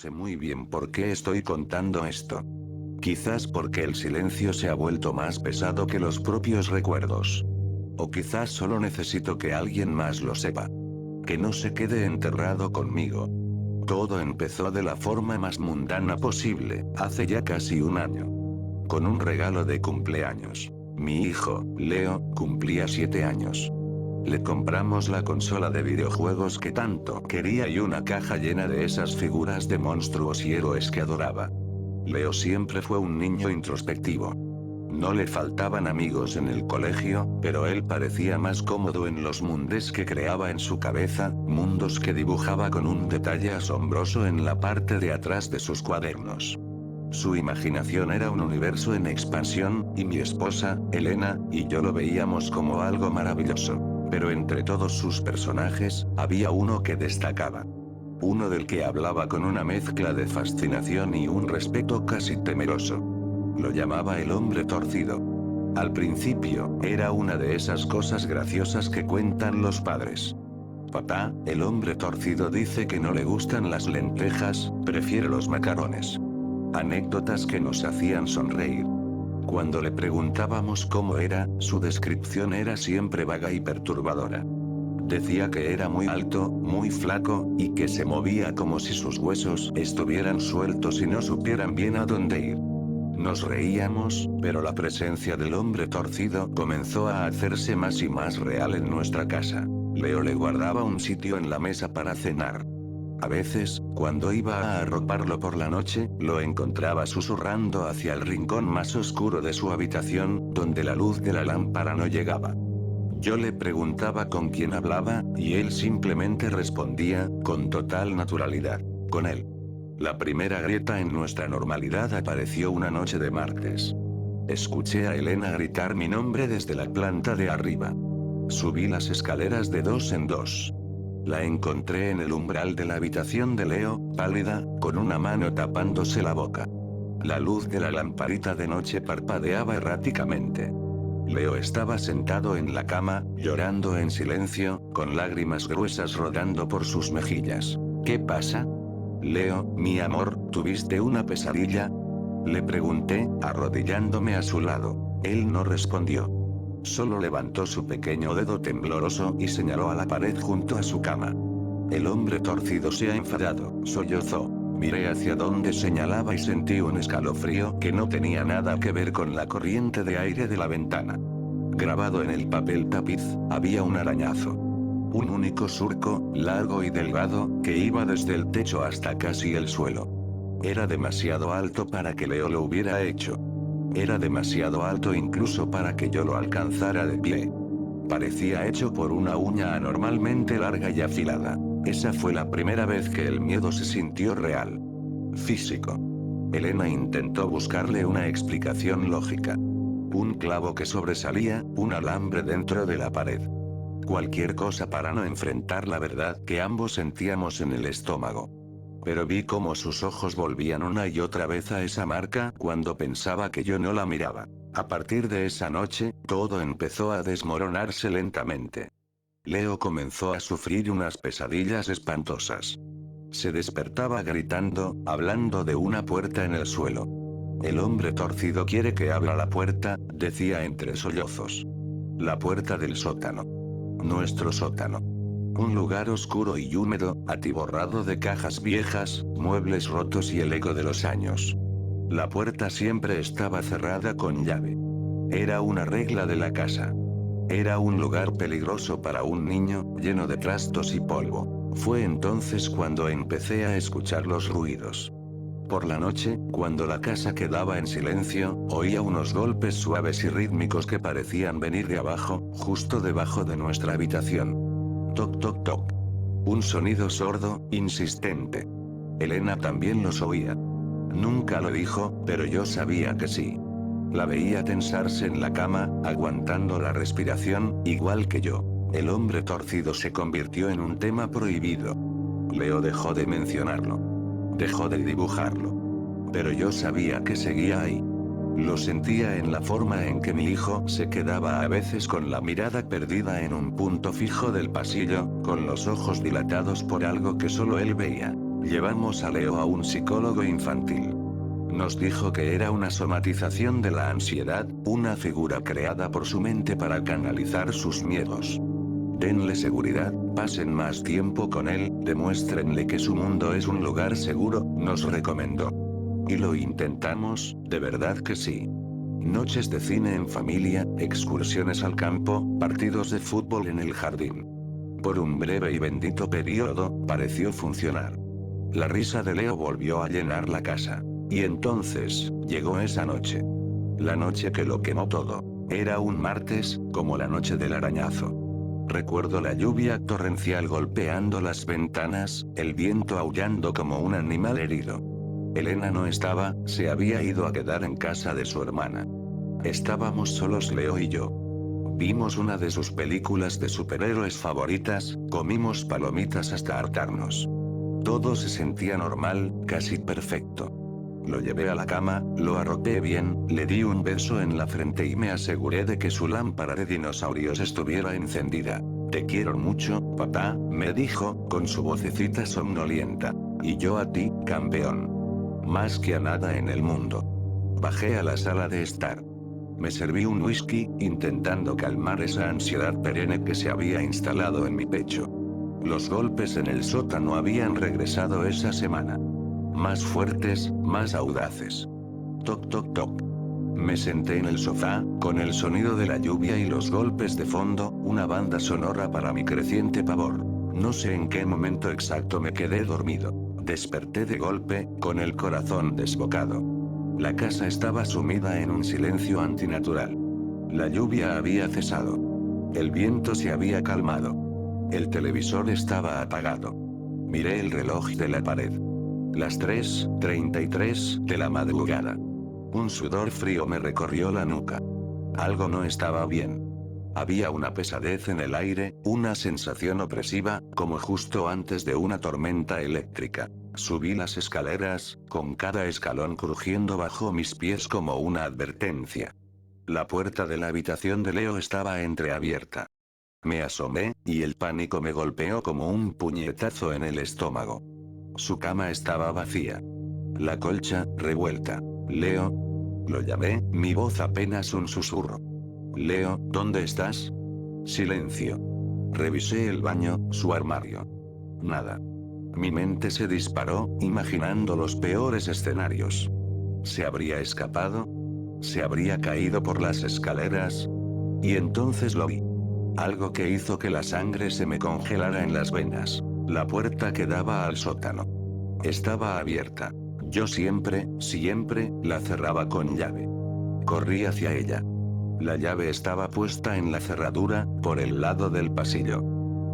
sé muy bien por qué estoy contando esto. Quizás porque el silencio se ha vuelto más pesado que los propios recuerdos. O quizás solo necesito que alguien más lo sepa. Que no se quede enterrado conmigo. Todo empezó de la forma más mundana posible, hace ya casi un año. Con un regalo de cumpleaños. Mi hijo, Leo, cumplía 7 años. Le compramos la consola de videojuegos que tanto quería y una caja llena de esas figuras de monstruos y héroes que adoraba. Leo siempre fue un niño introspectivo. No le faltaban amigos en el colegio, pero él parecía más cómodo en los mundos que creaba en su cabeza, mundos que dibujaba con un detalle asombroso en la parte de atrás de sus cuadernos. Su imaginación era un universo en expansión, y mi esposa, Elena, y yo lo veíamos como algo maravilloso. Pero entre todos sus personajes, había uno que destacaba. Uno del que hablaba con una mezcla de fascinación y un respeto casi temeroso. Lo llamaba el hombre torcido. Al principio, era una de esas cosas graciosas que cuentan los padres. Papá, el hombre torcido dice que no le gustan las lentejas, prefiere los macarrones. Anécdotas que nos hacían sonreír. Cuando le preguntábamos cómo era, su descripción era siempre vaga y perturbadora. Decía que era muy alto, muy flaco, y que se movía como si sus huesos estuvieran sueltos y no supieran bien a dónde ir. Nos reíamos, pero la presencia del hombre torcido comenzó a hacerse más y más real en nuestra casa. Leo le guardaba un sitio en la mesa para cenar. A veces, cuando iba a arroparlo por la noche, lo encontraba susurrando hacia el rincón más oscuro de su habitación, donde la luz de la lámpara no llegaba. Yo le preguntaba con quién hablaba, y él simplemente respondía, con total naturalidad, con él. La primera grieta en nuestra normalidad apareció una noche de martes. Escuché a Elena gritar mi nombre desde la planta de arriba. Subí las escaleras de 2 en 2. La encontré en el umbral de la habitación de Leo, pálida, con una mano tapándose la boca. La luz de la lamparita de noche parpadeaba erráticamente. Leo estaba sentado en la cama, llorando en silencio, con lágrimas gruesas rodando por sus mejillas. ¿Qué pasa? Leo, mi amor, ¿tuviste una pesadilla? Le pregunté, arrodillándome a su lado. Él no respondió. Solo levantó su pequeño dedo tembloroso y señaló a la pared junto a su cama. El hombre torcido se ha enfadado, sollozó. Miré hacia donde señalaba y sentí un escalofrío que no tenía nada que ver con la corriente de aire de la ventana. Grabado en el papel tapiz, había un arañazo. Un único surco, largo y delgado, que iba desde el techo hasta casi el suelo. Era demasiado alto para que Leo lo hubiera hecho. Era demasiado alto incluso para que yo lo alcanzara de pie. Parecía hecho por una uña anormalmente larga y afilada. Esa fue la primera vez que el miedo se sintió real. Físico. Elena intentó buscarle una explicación lógica. Un clavo que sobresalía, un alambre dentro de la pared. Cualquier cosa para no enfrentar la verdad que ambos sentíamos en el estómago. Pero vi cómo sus ojos volvían una y otra vez a esa marca cuando pensaba que yo no la miraba. A partir de esa noche, todo empezó a desmoronarse lentamente. Leo comenzó a sufrir unas pesadillas espantosas. Se despertaba gritando, hablando de una puerta en el suelo. El hombre torcido quiere que abra la puerta, decía entre sollozos. La puerta del sótano. Nuestro sótano. Un lugar oscuro y húmedo, atiborrado de cajas viejas, muebles rotos y el eco de los años. La puerta siempre estaba cerrada con llave. Era una regla de la casa. Era un lugar peligroso para un niño, lleno de trastos y polvo. Fue entonces cuando empecé a escuchar los ruidos. Por la noche, cuando la casa quedaba en silencio, oía unos golpes suaves y rítmicos que parecían venir de abajo, justo debajo de nuestra habitación. Toc toc toc. Un sonido sordo, insistente. Elena también los oía. Nunca lo dijo, pero yo sabía que sí. La veía tensarse en la cama, aguantando la respiración, igual que yo. El hombre torcido se convirtió en un tema prohibido. Leo dejó de mencionarlo. Dejó de dibujarlo. Pero yo sabía que seguía ahí. Lo sentía en la forma en que mi hijo se quedaba a veces con la mirada perdida en un punto fijo del pasillo, con los ojos dilatados por algo que solo él veía. Llevamos a Leo a un psicólogo infantil. Nos dijo que era una somatización de la ansiedad, una figura creada por su mente para canalizar sus miedos. Denle seguridad, pasen más tiempo con él, demuéstrenle que su mundo es un lugar seguro, nos recomendó. Y lo intentamos, de verdad que sí. Noches de cine en familia, excursiones al campo, partidos de fútbol en el jardín. Por un breve y bendito periodo, pareció funcionar. La risa de Leo volvió a llenar la casa. Y entonces, llegó esa noche. La noche que lo quemó todo. Era un martes, como la noche del arañazo. Recuerdo la lluvia torrencial golpeando las ventanas, el viento aullando como un animal herido. Elena no estaba, se había ido a quedar en casa de su hermana. Estábamos solos Leo y yo. Vimos una de sus películas de superhéroes favoritas, comimos palomitas hasta hartarnos. Todo se sentía normal, casi perfecto. Lo llevé a la cama, lo arropé bien, le di un beso en la frente y me aseguré de que su lámpara de dinosaurios estuviera encendida. Te quiero mucho, papá, me dijo, con su vocecita somnolienta. Y yo a ti, campeón. Más que a nada en el mundo. Bajé a la sala de estar. Me serví un whisky, intentando calmar esa ansiedad perenne que se había instalado en mi pecho. Los golpes en el sótano habían regresado esa semana. Más fuertes, más audaces. Toc toc toc. Me senté en el sofá, con el sonido de la lluvia y los golpes de fondo, una banda sonora para mi creciente pavor. No sé en qué momento exacto me quedé dormido. Desperté de golpe, con el corazón desbocado. La casa estaba sumida en un silencio antinatural. La lluvia había cesado. El viento se había calmado. El televisor estaba apagado. Miré el reloj de la pared. Las 3:33 de la madrugada. Un sudor frío me recorrió la nuca. Algo no estaba bien. Había una pesadez en el aire, una sensación opresiva, como justo antes de una tormenta eléctrica. Subí las escaleras, con cada escalón crujiendo bajo mis pies como una advertencia. La puerta de la habitación de Leo estaba entreabierta. Me asomé, y el pánico me golpeó como un puñetazo en el estómago. Su cama estaba vacía. La colcha, revuelta. Leo. Lo llamé, mi voz apenas un susurro. Leo, ¿dónde estás? Silencio. Revisé el baño, su armario. Nada. Mi mente se disparó, imaginando los peores escenarios. ¿Se habría escapado? ¿Se habría caído por las escaleras? Y entonces lo vi. Algo que hizo que la sangre se me congelara en las venas. La puerta que daba al sótano. Estaba abierta. Yo siempre, la cerraba con llave. Corrí hacia ella. La llave estaba puesta en la cerradura, por el lado del pasillo.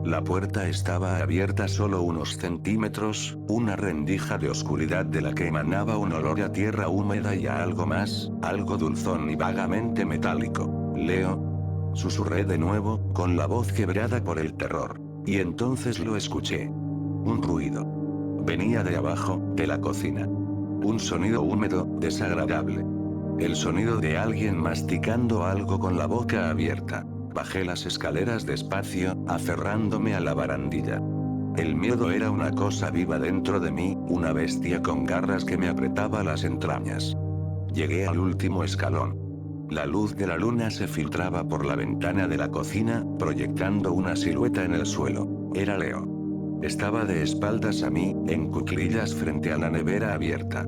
La puerta estaba abierta solo unos centímetros, una rendija de oscuridad de la que emanaba un olor a tierra húmeda y a algo más, algo dulzón y vagamente metálico. Leo. Susurré de nuevo, con la voz quebrada por el terror. Y entonces lo escuché. Un ruido. Venía de abajo, de la cocina. Un sonido húmedo, desagradable. El sonido de alguien masticando algo con la boca abierta. Bajé las escaleras despacio, aferrándome a la barandilla. El miedo era una cosa viva dentro de mí, una bestia con garras que me apretaba las entrañas. Llegué al último escalón. La luz de la luna se filtraba por la ventana de la cocina, proyectando una silueta en el suelo. Era Leo. Estaba de espaldas a mí, en cuclillas frente a la nevera abierta.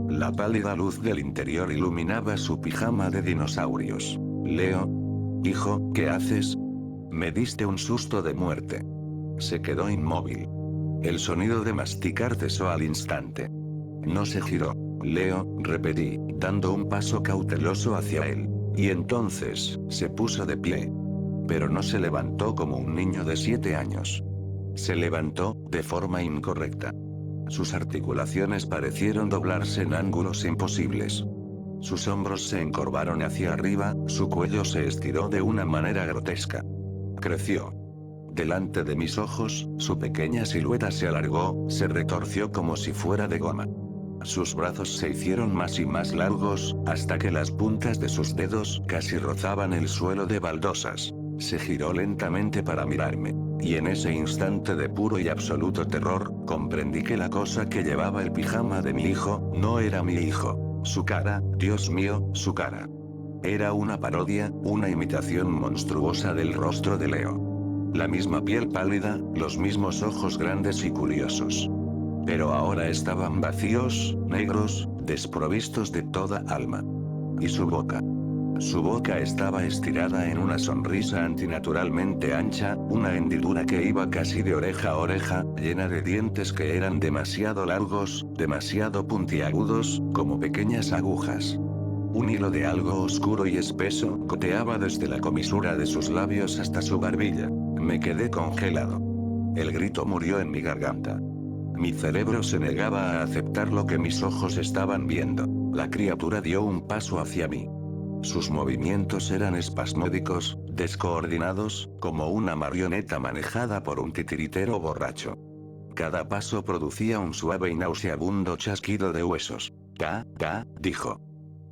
La pálida luz del interior iluminaba su pijama de dinosaurios. Leo. Hijo, ¿qué haces? Me diste un susto de muerte. Se quedó inmóvil. El sonido de masticar cesó al instante. No se giró. Leo, repetí, dando un paso cauteloso hacia él. Y entonces, se puso de pie. Pero no se levantó como un niño de 7 años. Se levantó, de forma incorrecta. Sus articulaciones parecieron doblarse en ángulos imposibles. Sus hombros se encorvaron hacia arriba, su cuello se estiró de una manera grotesca. Creció. Delante de mis ojos, su pequeña silueta se alargó, se retorció como si fuera de goma. Sus brazos se hicieron más y más largos, hasta que las puntas de sus dedos casi rozaban el suelo de baldosas. Se giró lentamente para mirarme. Y en ese instante de puro y absoluto terror, comprendí que la cosa que llevaba el pijama de mi hijo, no era mi hijo. Su cara, Dios mío, su cara. Era una parodia, una imitación monstruosa del rostro de Leo. La misma piel pálida, los mismos ojos grandes y curiosos. Pero ahora estaban vacíos, negros, desprovistos de toda alma. Y su boca. Su boca estaba estirada en una sonrisa antinaturalmente ancha, una hendidura que iba casi de oreja a oreja, llena de dientes que eran demasiado largos, demasiado puntiagudos, como pequeñas agujas. Un hilo de algo oscuro y espeso goteaba desde la comisura de sus labios hasta su barbilla. Me quedé congelado. El grito murió en mi garganta. Mi cerebro se negaba a aceptar lo que mis ojos estaban viendo. La criatura dio un paso hacia mí. Sus movimientos eran espasmódicos, descoordinados, como una marioneta manejada por un titiritero borracho. Cada paso producía un suave y nauseabundo chasquido de huesos. «Ka, ka», dijo.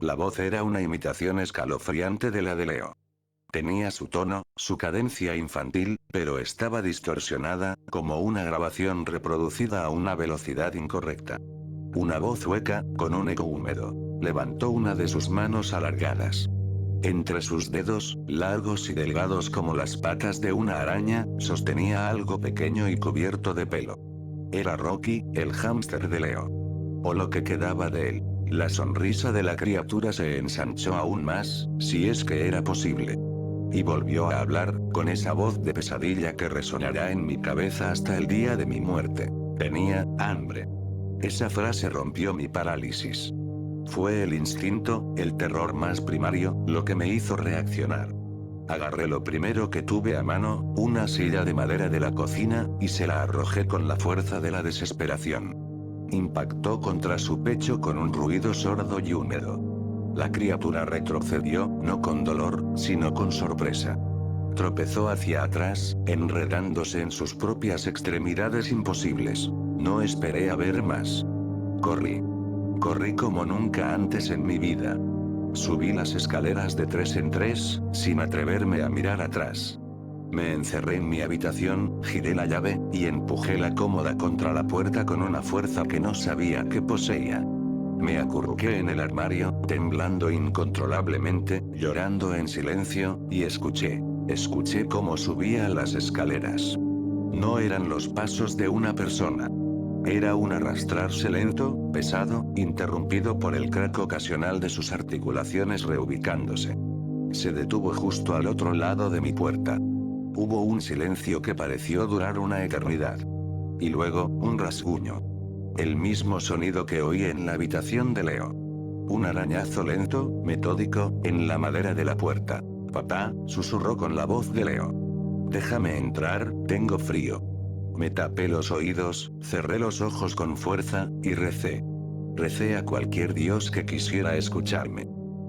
La voz era una imitación escalofriante de la de Leo. Tenía su tono, su cadencia infantil, pero estaba distorsionada, como una grabación reproducida a una velocidad incorrecta. Una voz hueca, con un eco húmedo. Levantó una de sus manos alargadas. Entre sus dedos, largos y delgados como las patas de una araña, sostenía algo pequeño y cubierto de pelo. Era Rocky, el hámster de Leo. O lo que quedaba de él. La sonrisa de la criatura se ensanchó aún más, si es que era posible. Y volvió a hablar, con esa voz de pesadilla que resonará en mi cabeza hasta el día de mi muerte. Tenía hambre. Esa frase rompió mi parálisis. Fue el instinto, el terror más primario, lo que me hizo reaccionar. Agarré lo primero que tuve a mano, una silla de madera de la cocina, y se la arrojé con la fuerza de la desesperación. Impactó contra su pecho con un ruido sordo y húmedo. La criatura retrocedió, no con dolor, sino con sorpresa. Tropezó hacia atrás, enredándose en sus propias extremidades imposibles. No esperé a ver más. Corrí. Corrí como nunca antes en mi vida. Subí las escaleras de 3 en 3, sin atreverme a mirar atrás. Me encerré en mi habitación, giré la llave, y empujé la cómoda contra la puerta con una fuerza que no sabía que poseía. Me acurruqué en el armario, temblando incontrolablemente, llorando en silencio, y escuché cómo subía las escaleras. No eran los pasos de una persona. Era un arrastrarse lento, pesado, interrumpido por el crack ocasional de sus articulaciones reubicándose. Se detuvo justo al otro lado de mi puerta. Hubo un silencio que pareció durar una eternidad. Y luego, un rasguño. El mismo sonido que oí en la habitación de Leo. Un arañazo lento, metódico, en la madera de la puerta. «Papá», susurró con la voz de Leo. «Déjame entrar, tengo frío». Me tapé los oídos, cerré los ojos con fuerza, y recé. Recé a cualquier dios que quisiera escucharme.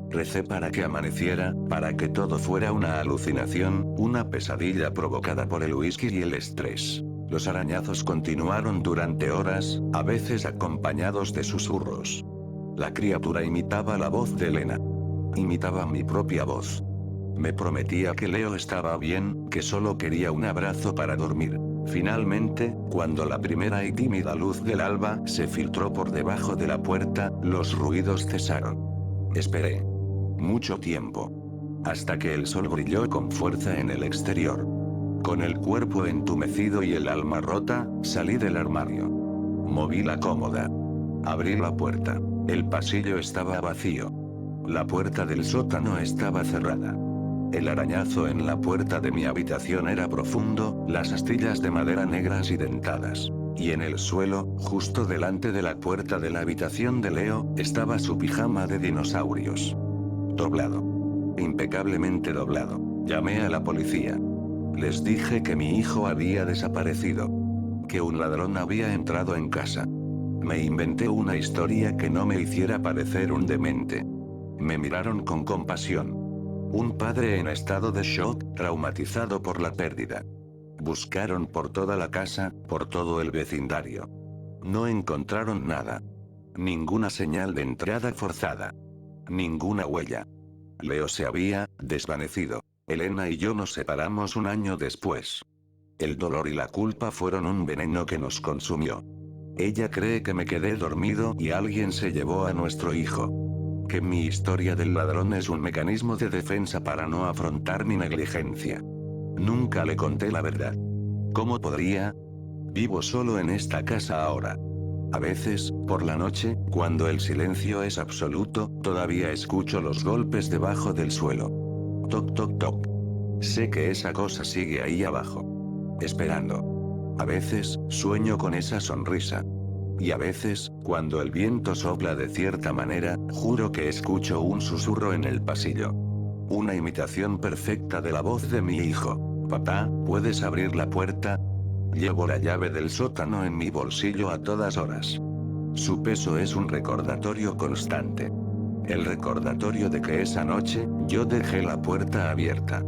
Recé para que amaneciera, para que todo fuera una alucinación, una pesadilla provocada por el whisky y el estrés. Los arañazos continuaron durante horas, a veces acompañados de susurros. La criatura imitaba la voz de Elena. Imitaba mi propia voz. Me prometía que Leo estaba bien, que solo quería un abrazo para dormir. Finalmente, cuando la primera y tímida luz del alba se filtró por debajo de la puerta, los ruidos cesaron. Esperé. Mucho tiempo. Hasta que el sol brilló con fuerza en el exterior. Con el cuerpo entumecido y el alma rota, salí del armario. Moví la cómoda. Abrí la puerta. El pasillo estaba vacío. La puerta del sótano estaba cerrada. El arañazo en la puerta de mi habitación era profundo, las astillas de madera negras y dentadas. Y en el suelo, justo delante de la puerta de la habitación de Leo, estaba su pijama de dinosaurios. Doblado. Impecablemente doblado. Llamé a la policía. Les dije que mi hijo había desaparecido. Que un ladrón había entrado en casa. Me inventé una historia que no me hiciera parecer un demente. Me miraron con compasión. Un padre en estado de shock, traumatizado por la pérdida. Buscaron por toda la casa, por todo el vecindario. No encontraron nada. Ninguna señal de entrada forzada. Ninguna huella. Leo se había desvanecido. Elena y yo nos separamos un año después. El dolor y la culpa fueron un veneno que nos consumió. Ella cree que me quedé dormido y alguien se llevó a nuestro hijo. Que mi historia del ladrón es un mecanismo de defensa para no afrontar mi negligencia. Nunca le conté la verdad. ¿Cómo podría? Vivo solo en esta casa ahora. A veces, por la noche, cuando el silencio es absoluto, todavía escucho los golpes debajo del suelo. Toc toc toc. Sé que esa cosa sigue ahí abajo. Esperando. A veces, sueño con esa sonrisa. Y a veces, cuando el viento sopla de cierta manera, juro que escucho un susurro en el pasillo. Una imitación perfecta de la voz de mi hijo. Papá, ¿puedes abrir la puerta? Llevo la llave del sótano en mi bolsillo a todas horas. Su peso es un recordatorio constante. El recordatorio de que esa noche, yo dejé la puerta abierta.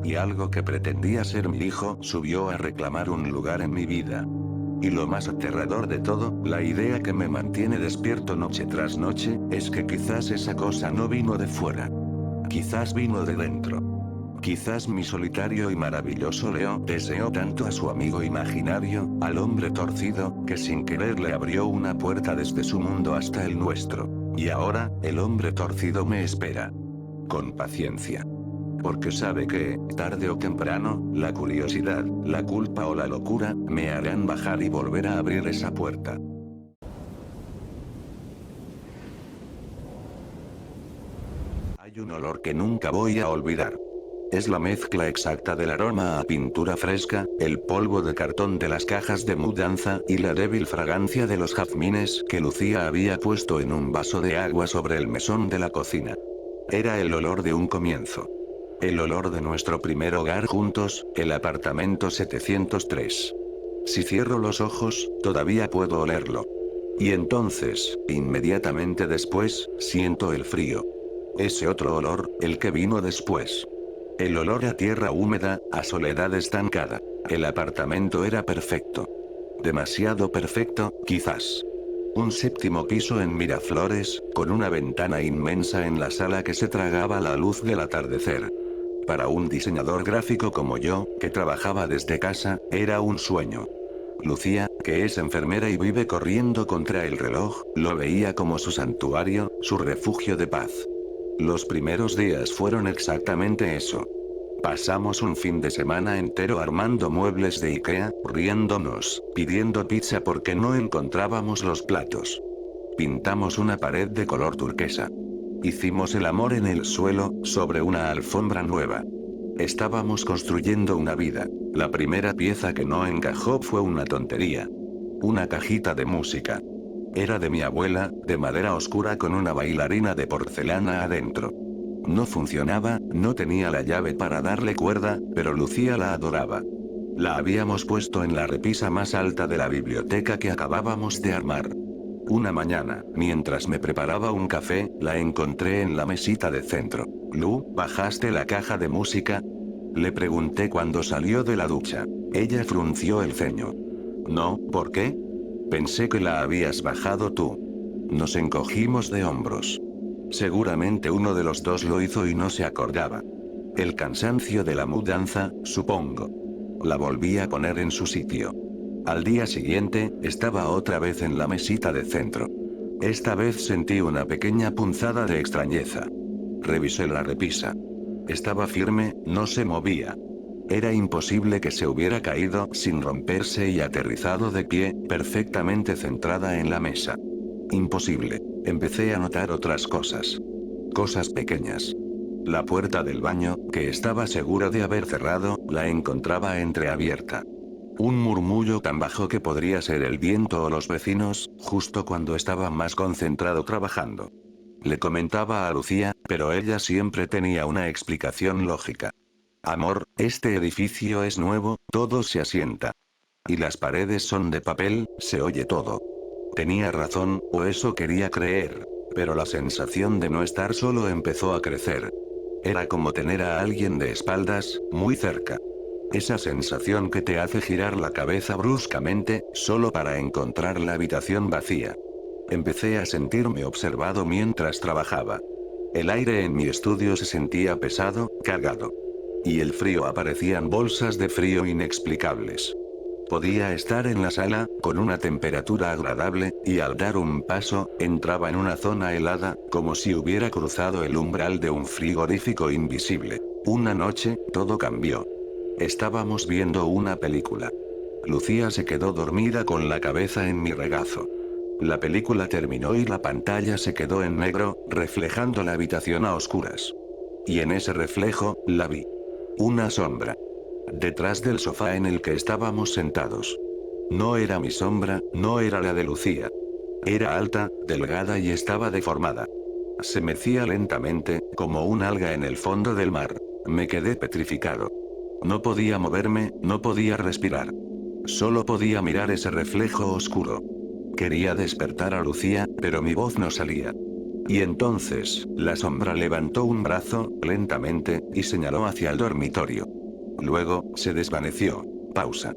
Y algo que pretendía ser mi hijo subió a reclamar un lugar en mi vida. Y lo más aterrador de todo, la idea que me mantiene despierto noche tras noche, es que quizás esa cosa no vino de fuera. Quizás vino de dentro. Quizás mi solitario y maravilloso Leo deseó tanto a su amigo imaginario, al hombre torcido, que sin querer le abrió una puerta desde su mundo hasta el nuestro. Y ahora, el hombre torcido me espera. Con paciencia. Porque sabe que, tarde o temprano, la curiosidad, la culpa o la locura, me harán bajar y volver a abrir esa puerta. Hay un olor que nunca voy a olvidar. Es la mezcla exacta del aroma a pintura fresca, el polvo de cartón de las cajas de mudanza y la débil fragancia de los jazmines que Lucía había puesto en un vaso de agua sobre el mesón de la cocina. Era el olor de un comienzo. El olor de nuestro primer hogar juntos, el apartamento 703. Si cierro los ojos, todavía puedo olerlo. Y entonces, inmediatamente después, siento el frío. Ese otro olor, el que vino después. El olor a tierra húmeda, a soledad estancada. El apartamento era perfecto. Demasiado perfecto, quizás. Un séptimo piso en Miraflores, con una ventana inmensa en la sala que se tragaba la luz del atardecer. Para un diseñador gráfico como yo, que trabajaba desde casa, era un sueño. Lucía, que es enfermera y vive corriendo contra el reloj, lo veía como su santuario, su refugio de paz. Los primeros días fueron exactamente eso. Pasamos un fin de semana entero armando muebles de IKEA, riéndonos, pidiendo pizza porque no encontrábamos los platos. Pintamos una pared de color turquesa. Hicimos el amor en el suelo, sobre una alfombra nueva. Estábamos construyendo una vida. La primera pieza que no encajó fue una tontería. Una cajita de música. Era de mi abuela, de madera oscura con una bailarina de porcelana adentro. No funcionaba, no tenía la llave para darle cuerda, pero Lucía la adoraba. La habíamos puesto en la repisa más alta de la biblioteca que acabábamos de armar. Una mañana, mientras me preparaba un café, la encontré en la mesita de centro. Lu, ¿bajaste la caja de música? Le pregunté cuando salió de la ducha. Ella frunció el ceño. No, ¿por qué? Pensé que la habías bajado tú. Nos encogimos de hombros. Seguramente uno de los dos lo hizo y no se acordaba. El cansancio de la mudanza, supongo. La volví a poner en su sitio. Al día siguiente, estaba otra vez en la mesita de centro. Esta vez sentí una pequeña punzada de extrañeza. Revisé la repisa. Estaba firme, no se movía. Era imposible que se hubiera caído sin romperse y aterrizado de pie, perfectamente centrada en la mesa. Imposible. Empecé a notar otras cosas. Cosas pequeñas. La puerta del baño, que estaba segura de haber cerrado, la encontraba entreabierta. Un murmullo tan bajo que podría ser el viento o los vecinos, justo cuando estaba más concentrado trabajando. Le comentaba a Lucía, pero ella siempre tenía una explicación lógica. Amor, este edificio es nuevo, todo se asienta. Y las paredes son de papel, se oye todo. Tenía razón, o eso quería creer. Pero la sensación de no estar solo empezó a crecer. Era como tener a alguien de espaldas, muy cerca. Esa sensación que te hace girar la cabeza bruscamente, solo para encontrar la habitación vacía. Empecé a sentirme observado mientras trabajaba. El aire en mi estudio se sentía pesado, cargado. y el frío aparecían bolsas de frío inexplicables. Podía estar en la sala, con una temperatura agradable, y al dar un paso, entraba en una zona helada, como si hubiera cruzado el umbral de un frigorífico invisible. Una noche, todo cambió. Estábamos viendo una película. Lucía se quedó dormida con la cabeza en mi regazo. La película terminó y la pantalla se quedó en negro, reflejando la habitación a oscuras. Y en ese reflejo, la vi. Una sombra. Detrás del sofá en el que estábamos sentados. No era mi sombra, no era la de Lucía. Era alta, delgada y estaba deformada. Se mecía lentamente, como un alga en el fondo del mar. Me quedé petrificado. No podía moverme, no podía respirar. Solo podía mirar ese reflejo oscuro. Quería despertar a Lucía, pero mi voz no salía. Y entonces, la sombra levantó un brazo, lentamente, y señaló hacia el dormitorio. Luego, se desvaneció. Pausa.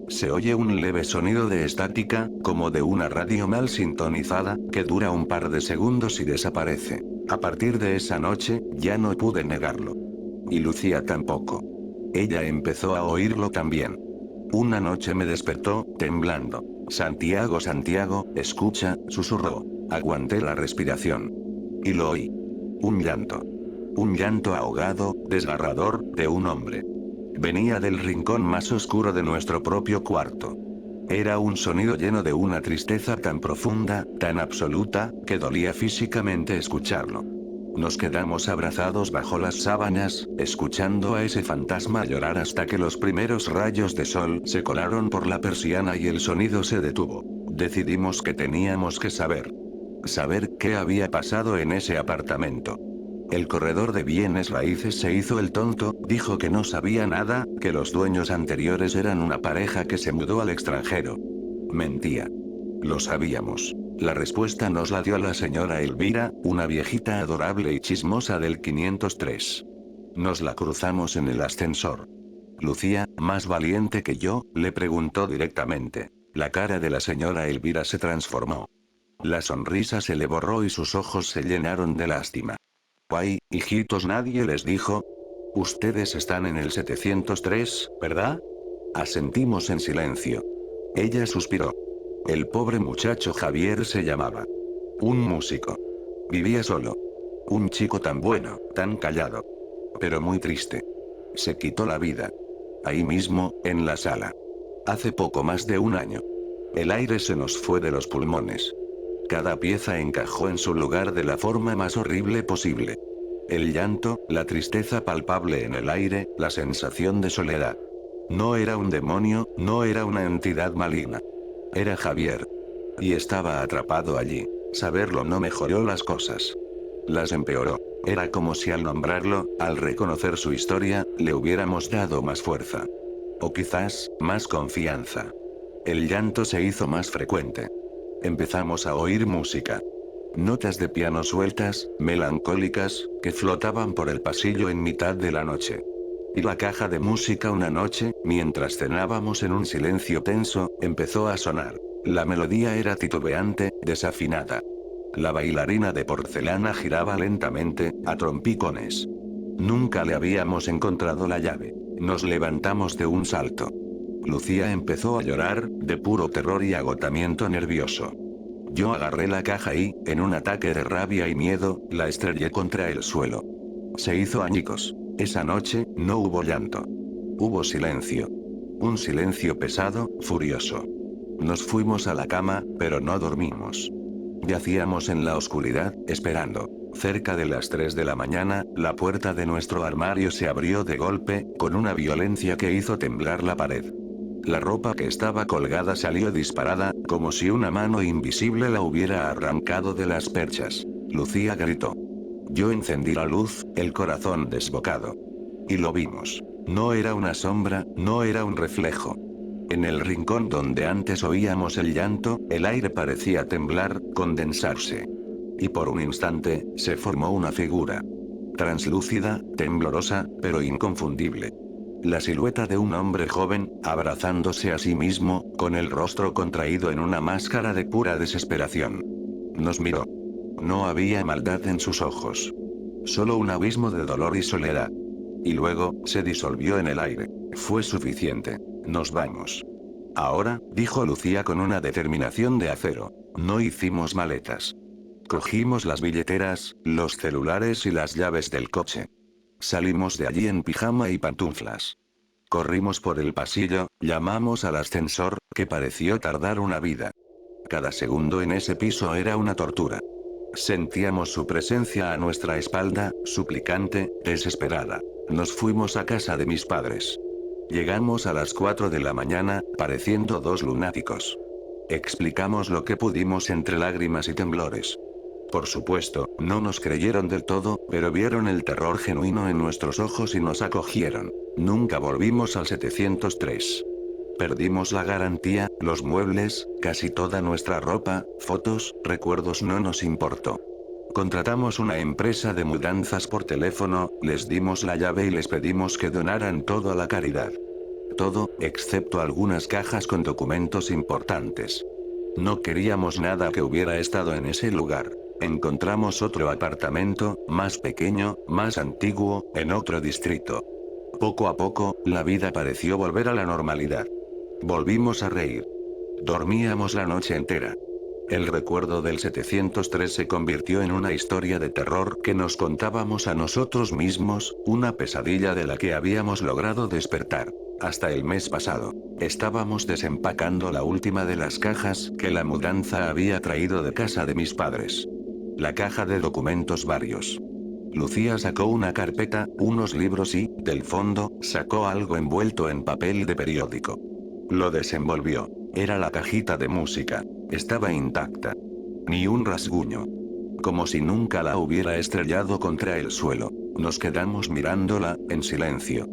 Se oye un leve sonido de estática, como de una radio mal sintonizada, que dura un par de segundos y desaparece. A partir de esa noche, ya no pude negarlo. Y Lucía tampoco. Ella empezó a oírlo también. Una noche me despertó, temblando. Santiago, Santiago, escucha, susurró. Aguanté la respiración. Y lo oí. Un llanto. Un llanto ahogado, desgarrador, de un hombre. Venía del rincón más oscuro de nuestro propio cuarto. Era un sonido lleno de una tristeza tan profunda, tan absoluta, que dolía físicamente escucharlo. Nos quedamos abrazados bajo las sábanas, escuchando a ese fantasma llorar hasta que los primeros rayos de sol se colaron por la persiana y el sonido se detuvo. Decidimos que teníamos que saber. Saber qué había pasado en ese apartamento. El corredor de bienes raíces se hizo el tonto, dijo que no sabía nada, que los dueños anteriores eran una pareja que se mudó al extranjero. Mentía. Lo sabíamos. La respuesta nos la dio la señora Elvira, una viejita adorable y chismosa del 503. Nos la cruzamos en el ascensor. Lucía, más valiente que yo, le preguntó directamente. La cara de la señora Elvira se transformó. La sonrisa se le borró y sus ojos se llenaron de lástima. Guay, hijitos, nadie les dijo. Ustedes están en el 703, ¿verdad? Asentimos en silencio. Ella suspiró. El pobre muchacho Javier se llamaba. Un músico. Vivía solo. Un chico tan bueno, tan callado. Pero muy triste. Se quitó la vida. Ahí mismo, en la sala. Hace poco más de un año. El aire se nos fue de los pulmones. Cada pieza encajó en su lugar de la forma más horrible posible. El llanto, la tristeza palpable en el aire, la sensación de soledad. No era un demonio, no era una entidad maligna. Era Javier. Y estaba atrapado allí. Saberlo no mejoró las cosas. Las empeoró. Era como si al nombrarlo, al reconocer su historia, le hubiéramos dado más fuerza. O quizás, más confianza. El llanto se hizo más frecuente. Empezamos a oír música. Notas de piano sueltas, melancólicas, que flotaban por el pasillo en mitad de la noche. Y la caja de música una noche, mientras cenábamos en un silencio tenso, empezó a sonar. La melodía era titubeante, desafinada. La bailarina de porcelana giraba lentamente, a trompicones. Nunca le habíamos encontrado la llave. Nos levantamos de un salto. Lucía empezó a llorar, de puro terror y agotamiento nervioso. Yo agarré la caja y, en un ataque de rabia y miedo, la estrellé contra el suelo. Se hizo añicos. Esa noche, no hubo llanto. Hubo silencio. Un silencio pesado, furioso. Nos fuimos a la cama, pero no dormimos. Yacíamos en la oscuridad, esperando. Cerca de las 3 de la mañana, la puerta de nuestro armario se abrió de golpe, con una violencia que hizo temblar la pared. La ropa que estaba colgada salió disparada, como si una mano invisible la hubiera arrancado de las perchas. Lucía gritó. Yo encendí la luz, el corazón desbocado. Y lo vimos. No era una sombra, no era un reflejo. En el rincón donde antes oíamos el llanto, el aire parecía temblar, condensarse. Y por un instante, se formó una figura. Translúcida, temblorosa, pero inconfundible. La silueta de un hombre joven, abrazándose a sí mismo, con el rostro contraído en una máscara de pura desesperación. Nos miró. No había maldad en sus ojos. Solo un abismo de dolor y soledad. Y luego, se disolvió en el aire. Fue suficiente. Nos vamos. Ahora, dijo Lucía con una determinación de acero. No hicimos maletas. Cogimos las billeteras, los celulares y las llaves del coche. Salimos de allí en pijama y pantuflas. Corrimos por el pasillo, llamamos al ascensor, que pareció tardar una vida. Cada segundo en ese piso era una tortura. Sentíamos su presencia a nuestra espalda, suplicante, desesperada. Nos fuimos a casa de mis padres. Llegamos a las 4 de la mañana, pareciendo dos lunáticos. Explicamos lo que pudimos entre lágrimas y temblores. Por supuesto, no nos creyeron del todo, pero vieron el terror genuino en nuestros ojos y nos acogieron. Nunca volvimos al 703. Perdimos la garantía, los muebles, casi toda nuestra ropa, fotos, recuerdos, no nos importó. Contratamos una empresa de mudanzas por teléfono, les dimos la llave y les pedimos que donaran todo a la caridad. Todo, excepto algunas cajas con documentos importantes. No queríamos nada que hubiera estado en ese lugar. Encontramos otro apartamento, más pequeño, más antiguo, en otro distrito. Poco a poco, la vida pareció volver a la normalidad. Volvimos a reír. Dormíamos la noche entera. El recuerdo del 703 se convirtió en una historia de terror que nos contábamos a nosotros mismos, una pesadilla de la que habíamos logrado despertar. Hasta el mes pasado, estábamos desempacando la última de las cajas que la mudanza había traído de casa de mis padres. La caja de documentos varios. Lucía sacó una carpeta, unos libros y, del fondo, sacó algo envuelto en papel de periódico. Lo desenvolvió. Era la cajita de música. Estaba intacta. Ni un rasguño. Como si nunca la hubiera estrellado contra el suelo. Nos quedamos mirándola, en silencio.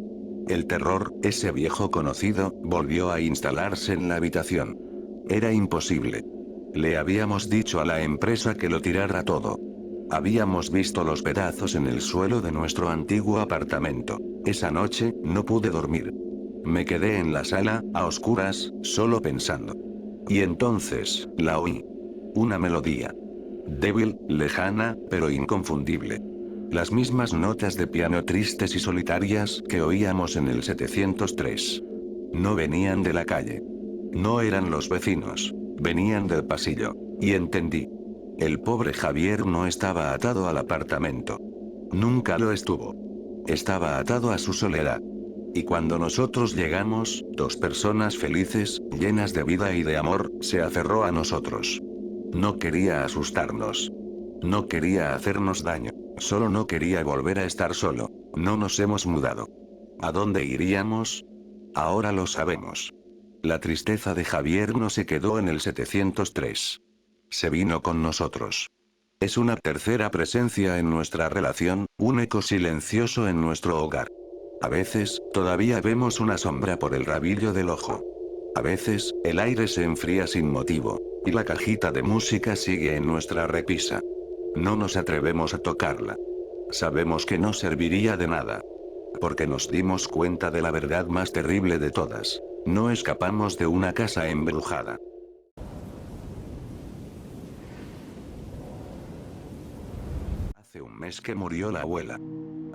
El terror, ese viejo conocido, volvió a instalarse en la habitación. Era imposible. Le habíamos dicho a la empresa que lo tirara todo. Habíamos visto los pedazos en el suelo de nuestro antiguo apartamento. Esa noche, no pude dormir. Me quedé en la sala, a oscuras, solo pensando. Y entonces, la oí. Una melodía. Débil, lejana, pero inconfundible. Las mismas notas de piano tristes y solitarias que oíamos en el 703. No venían de la calle. No eran los vecinos. Venían del pasillo. Y entendí. El pobre Javier no estaba atado al apartamento. Nunca lo estuvo. Estaba atado a su soledad. Y cuando nosotros llegamos, dos personas felices, llenas de vida y de amor, se aferró a nosotros. No quería asustarnos. No quería hacernos daño. Solo no quería volver a estar solo. No nos hemos mudado. ¿A dónde iríamos? Ahora lo sabemos. La tristeza de Javier no se quedó en el 703. Se vino con nosotros. Es una tercera presencia en nuestra relación, un eco silencioso en nuestro hogar. A veces, todavía vemos una sombra por el rabillo del ojo. A veces, el aire se enfría sin motivo, y la cajita de música sigue en nuestra repisa. No nos atrevemos a tocarla. Sabemos que no serviría de nada. Porque nos dimos cuenta de la verdad más terrible de todas. No escapamos de una casa embrujada. Hace un mes que murió la abuela.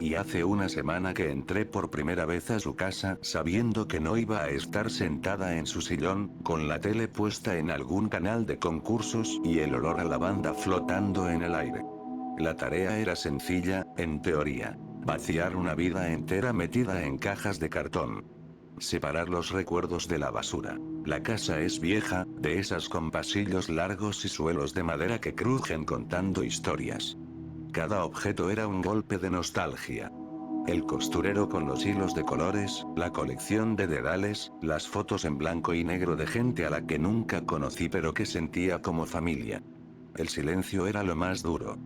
Y hace una semana que entré por primera vez a su casa sabiendo que no iba a estar sentada en su sillón, con la tele puesta en algún canal de concursos y el olor a lavanda flotando en el aire. La tarea era sencilla, en teoría. Vaciar una vida entera metida en cajas de cartón. Separar los recuerdos de la basura. La casa es vieja, de esas con pasillos largos y suelos de madera que crujen contando historias. Cada objeto era un golpe de nostalgia. El costurero con los hilos de colores, la colección de dedales, las fotos en blanco y negro de gente a la que nunca conocí pero que sentía como familia. El silencio era lo más duro.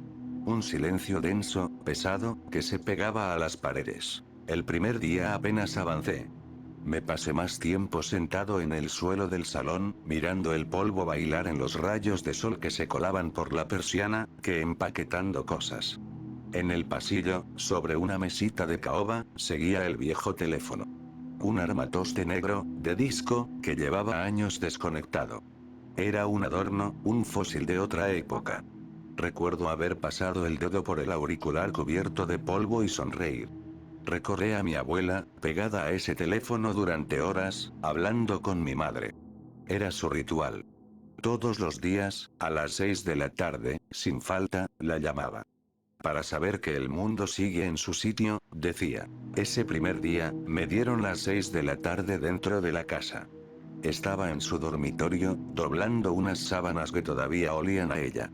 Un silencio denso, pesado, que se pegaba a las paredes. El primer día apenas avancé. Me pasé más tiempo sentado en el suelo del salón, mirando el polvo bailar en los rayos de sol que se colaban por la persiana, que empaquetando cosas. En el pasillo, sobre una mesita de caoba, seguía el viejo teléfono. Un armatoste negro, de disco, que llevaba años desconectado. Era un adorno, un fósil de otra época. Recuerdo haber pasado el dedo por el auricular cubierto de polvo y sonreír. Recordé a mi abuela, pegada a ese teléfono durante horas, hablando con mi madre. Era su ritual. Todos los días, a las 6 de la tarde, sin falta, la llamaba. Para saber que el mundo sigue en su sitio, decía. Ese primer día, me dieron las 6 de la tarde dentro de la casa. Estaba en su dormitorio, doblando unas sábanas que todavía olían a ella.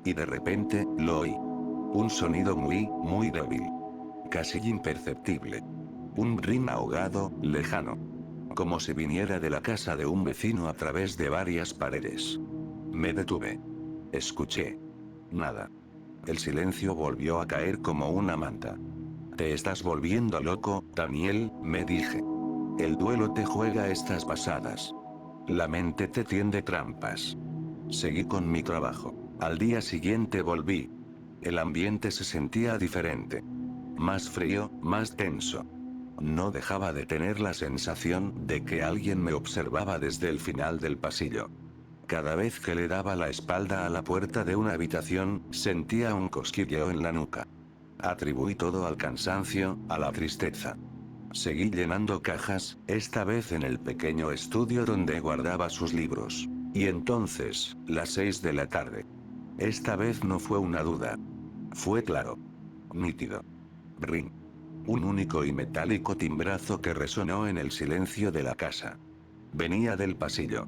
Y de repente, lo oí. Un sonido muy débil. Casi imperceptible. Un rin ahogado, lejano. Como si viniera de la casa de un vecino a través de varias paredes. Me detuve. Escuché. Nada. El silencio volvió a caer como una manta. Te estás volviendo loco, Daniel, me dije. El duelo te juega estas pasadas. La mente te tiende trampas. Seguí con mi trabajo. Al día siguiente volví. El ambiente se sentía diferente. Más frío, más tenso. No dejaba de tener la sensación de que alguien me observaba desde el final del pasillo. Cada vez que le daba la espalda a la puerta de una habitación, sentía un cosquilleo en la nuca. Atribuí todo al cansancio, a la tristeza. Seguí llenando cajas, esta vez en el pequeño estudio donde guardaba sus libros. Y entonces, las 6 de la tarde. Esta vez no fue una duda. Fue claro. Nítido. Ring. Un único y metálico timbrazo que resonó en el silencio de la casa. Venía del pasillo.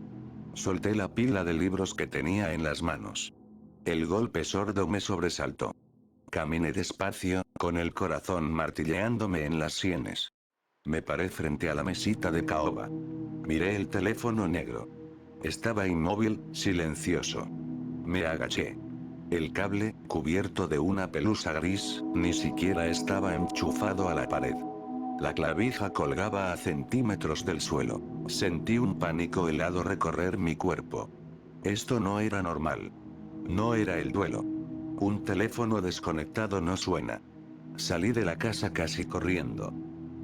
Solté la pila de libros que tenía en las manos. El golpe sordo me sobresaltó. Caminé despacio, con el corazón martilleándome en las sienes. Me paré frente a la mesita de caoba. Miré el teléfono negro. Estaba inmóvil, silencioso. Me agaché. El cable, cubierto de una pelusa gris, ni siquiera estaba enchufado a la pared. La clavija colgaba a centímetros del suelo. Sentí un pánico helado recorrer mi cuerpo. Esto no era normal. No era el duelo. Un teléfono desconectado no suena. Salí de la casa casi corriendo.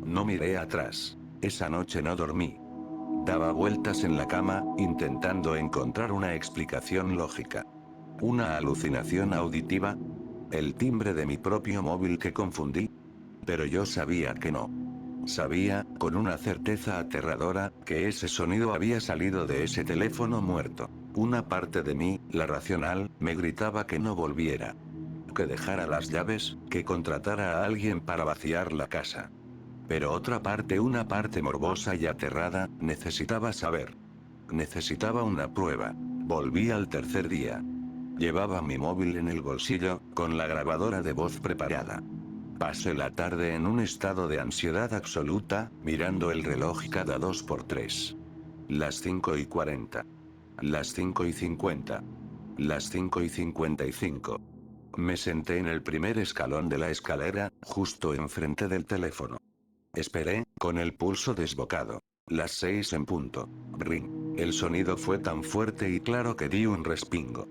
No miré atrás. Esa noche no dormí. Daba vueltas en la cama, intentando encontrar una explicación lógica. ¿Una alucinación auditiva? ¿El timbre de mi propio móvil que confundí? Pero yo sabía que no. Sabía, con una certeza aterradora, que ese sonido había salido de ese teléfono muerto. Una parte de mí, la racional, me gritaba que no volviera. Que dejara las llaves, que contratara a alguien para vaciar la casa. Pero otra parte, una parte morbosa y aterrada, necesitaba saber. Necesitaba una prueba. Volví al tercer día. Llevaba mi móvil en el bolsillo, con la grabadora de voz preparada. Pasé la tarde en un estado de ansiedad absoluta, mirando el reloj cada 2 por 3. Las 5:40. Las 5:50. Las 5:55. Me senté en el primer escalón de la escalera, justo enfrente del teléfono. Esperé, con el pulso desbocado. Las 6 en punto. Ring. El sonido fue tan fuerte y claro que di un respingo.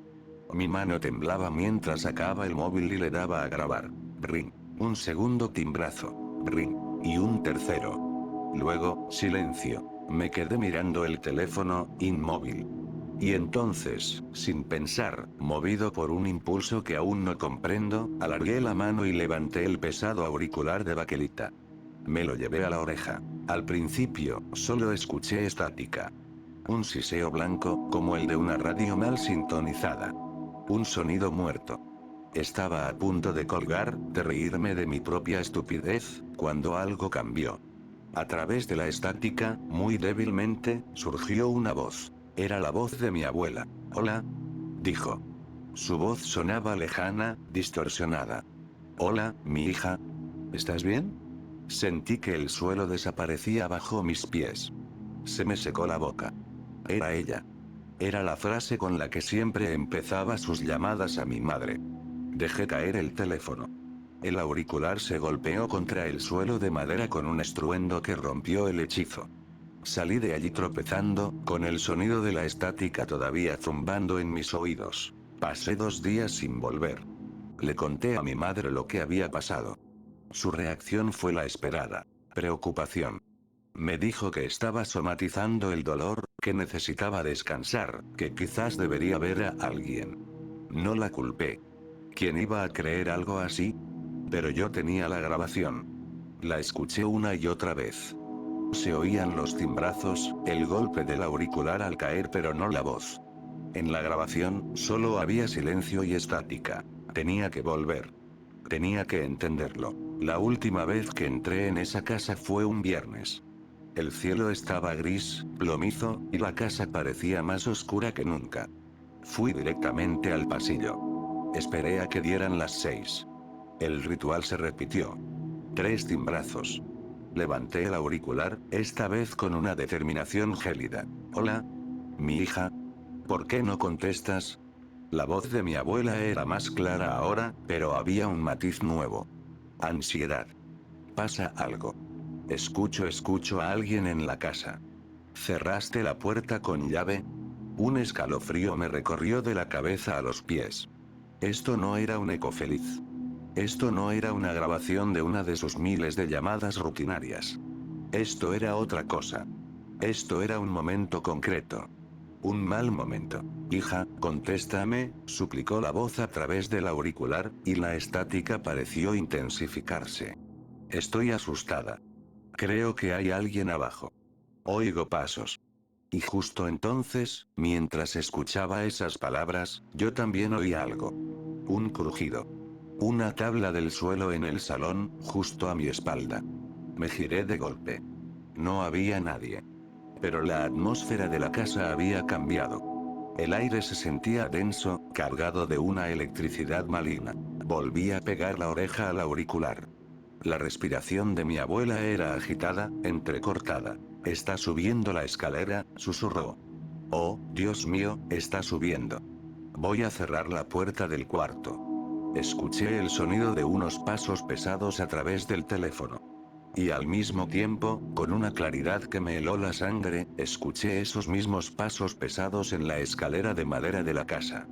Mi mano temblaba mientras sacaba el móvil y le daba a grabar. Ring. Un segundo timbrazo. Ring. Y un tercero. Luego, silencio. Me quedé mirando el teléfono, inmóvil. Y entonces, sin pensar, movido por un impulso que aún no comprendo, alargué la mano y levanté el pesado auricular de baquelita. Me lo llevé a la oreja. Al principio, solo escuché estática. Un siseo blanco, como el de una radio mal sintonizada. Un sonido muerto. Estaba a punto de colgar, de reírme de mi propia estupidez, cuando algo cambió. A través de la estática, muy débilmente, surgió una voz. Era la voz de mi abuela. Hola, dijo. Su voz sonaba lejana, distorsionada. Hola, mi hija. ¿Estás bien? Sentí que el suelo desaparecía bajo mis pies. Se me secó la boca. Era ella. Era la frase con la que siempre empezaba sus llamadas a mi madre. Dejé caer el teléfono. El auricular se golpeó contra el suelo de madera con un estruendo que rompió el hechizo. Salí de allí tropezando, con el sonido de la estática todavía zumbando en mis oídos. Pasé 2 días sin volver. Le conté a mi madre lo que había pasado. Su reacción fue la esperada. Preocupación. Me dijo que estaba somatizando el dolor, que necesitaba descansar, que quizás debería ver a alguien. No la culpé. ¿Quién iba a creer algo así? Pero yo tenía la grabación. La escuché una y otra vez. Se oían los timbrazos, el golpe del auricular al caer, pero no la voz. En la grabación, solo había silencio y estática. Tenía que volver. Tenía que entenderlo. La última vez que entré en esa casa fue un viernes. El cielo estaba gris, plomizo, y la casa parecía más oscura que nunca. Fui directamente al pasillo. Esperé a que dieran las 6. El ritual se repitió. 3 timbrazos. Levanté el auricular, esta vez con una determinación gélida. Hola. Mi hija. ¿Por qué no contestas? La voz de mi abuela era más clara ahora, pero había un matiz nuevo. Ansiedad. Pasa algo. Escucho a alguien en la casa. ¿Cerraste la puerta con llave? Un escalofrío me recorrió de la cabeza a los pies. Esto no era un eco feliz. Esto no era una grabación de una de sus miles de llamadas rutinarias. Esto era otra cosa. Esto era un momento concreto. Un mal momento. Hija, contéstame, suplicó la voz a través del auricular, y la estática pareció intensificarse. Estoy asustada. Creo que hay alguien abajo. Oigo pasos. Y justo entonces, mientras escuchaba esas palabras, yo también oí algo. Un crujido. Una tabla del suelo en el salón, justo a mi espalda. Me giré de golpe. No había nadie. Pero la atmósfera de la casa había cambiado. El aire se sentía denso, cargado de una electricidad maligna. Volví a pegar la oreja al auricular. La respiración de mi abuela era agitada, entrecortada. Está subiendo la escalera, susurró. Oh, Dios mío, está subiendo. Voy a cerrar la puerta del cuarto. Escuché el sonido de unos pasos pesados a través del teléfono. Y al mismo tiempo, con una claridad que me heló la sangre, escuché esos mismos pasos pesados en la escalera de madera de la casa.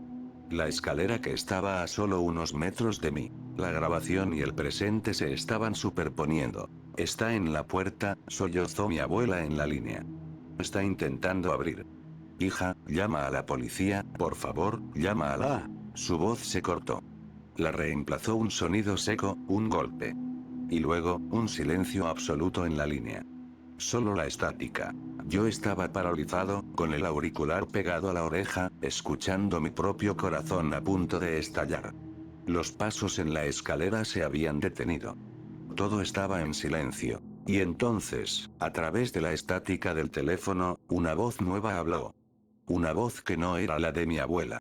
La escalera que estaba a solo unos metros de mí. La grabación y el presente se estaban superponiendo. Está en la puerta, sollozó mi abuela en la línea. Está intentando abrir. Hija, llama a la policía, por favor, llama a la... Su voz se cortó. La reemplazó un sonido seco, un golpe. Y luego, un silencio absoluto en la línea. Solo la estática. Yo estaba paralizado, con el auricular pegado a la oreja, escuchando mi propio corazón a punto de estallar. Los pasos en la escalera se habían detenido. Todo estaba en silencio. Y entonces, a través de la estática del teléfono, una voz nueva habló. Una voz que no era la de mi abuela.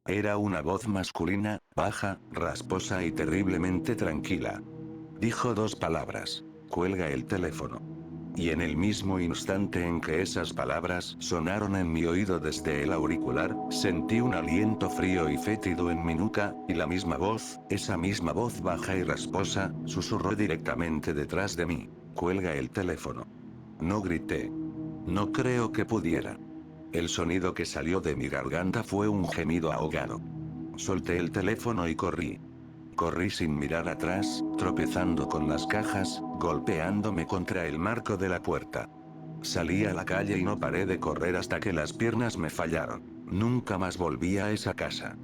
Era una voz masculina, baja, rasposa y terriblemente tranquila. Dijo 2 palabras. Cuelga el teléfono. Y en el mismo instante en que esas palabras sonaron en mi oído desde el auricular, sentí un aliento frío y fétido en mi nuca, y la misma voz, esa misma voz baja y rasposa, susurró directamente detrás de mí. Cuelga el teléfono. No grité. No creo que pudiera. El sonido que salió de mi garganta fue un gemido ahogado. Solté el teléfono y corrí. Corrí sin mirar atrás, tropezando con las cajas, golpeándome contra el marco de la puerta. Salí a la calle y no paré de correr hasta que las piernas me fallaron. Nunca más volví a esa casa.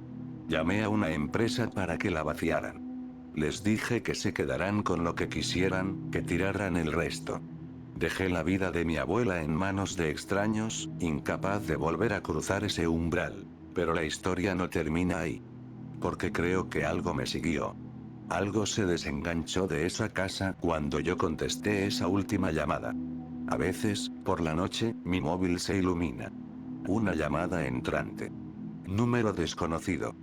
Llamé a una empresa para que la vaciaran. Les dije que se quedaran con lo que quisieran, que tiraran el resto. Dejé la vida de mi abuela en manos de extraños, incapaz de volver a cruzar ese umbral. Pero la historia no termina ahí. Porque creo que algo me siguió. Algo se desenganchó de esa casa cuando yo contesté esa última llamada. A veces, por la noche, mi móvil se ilumina. Una llamada entrante. Número desconocido.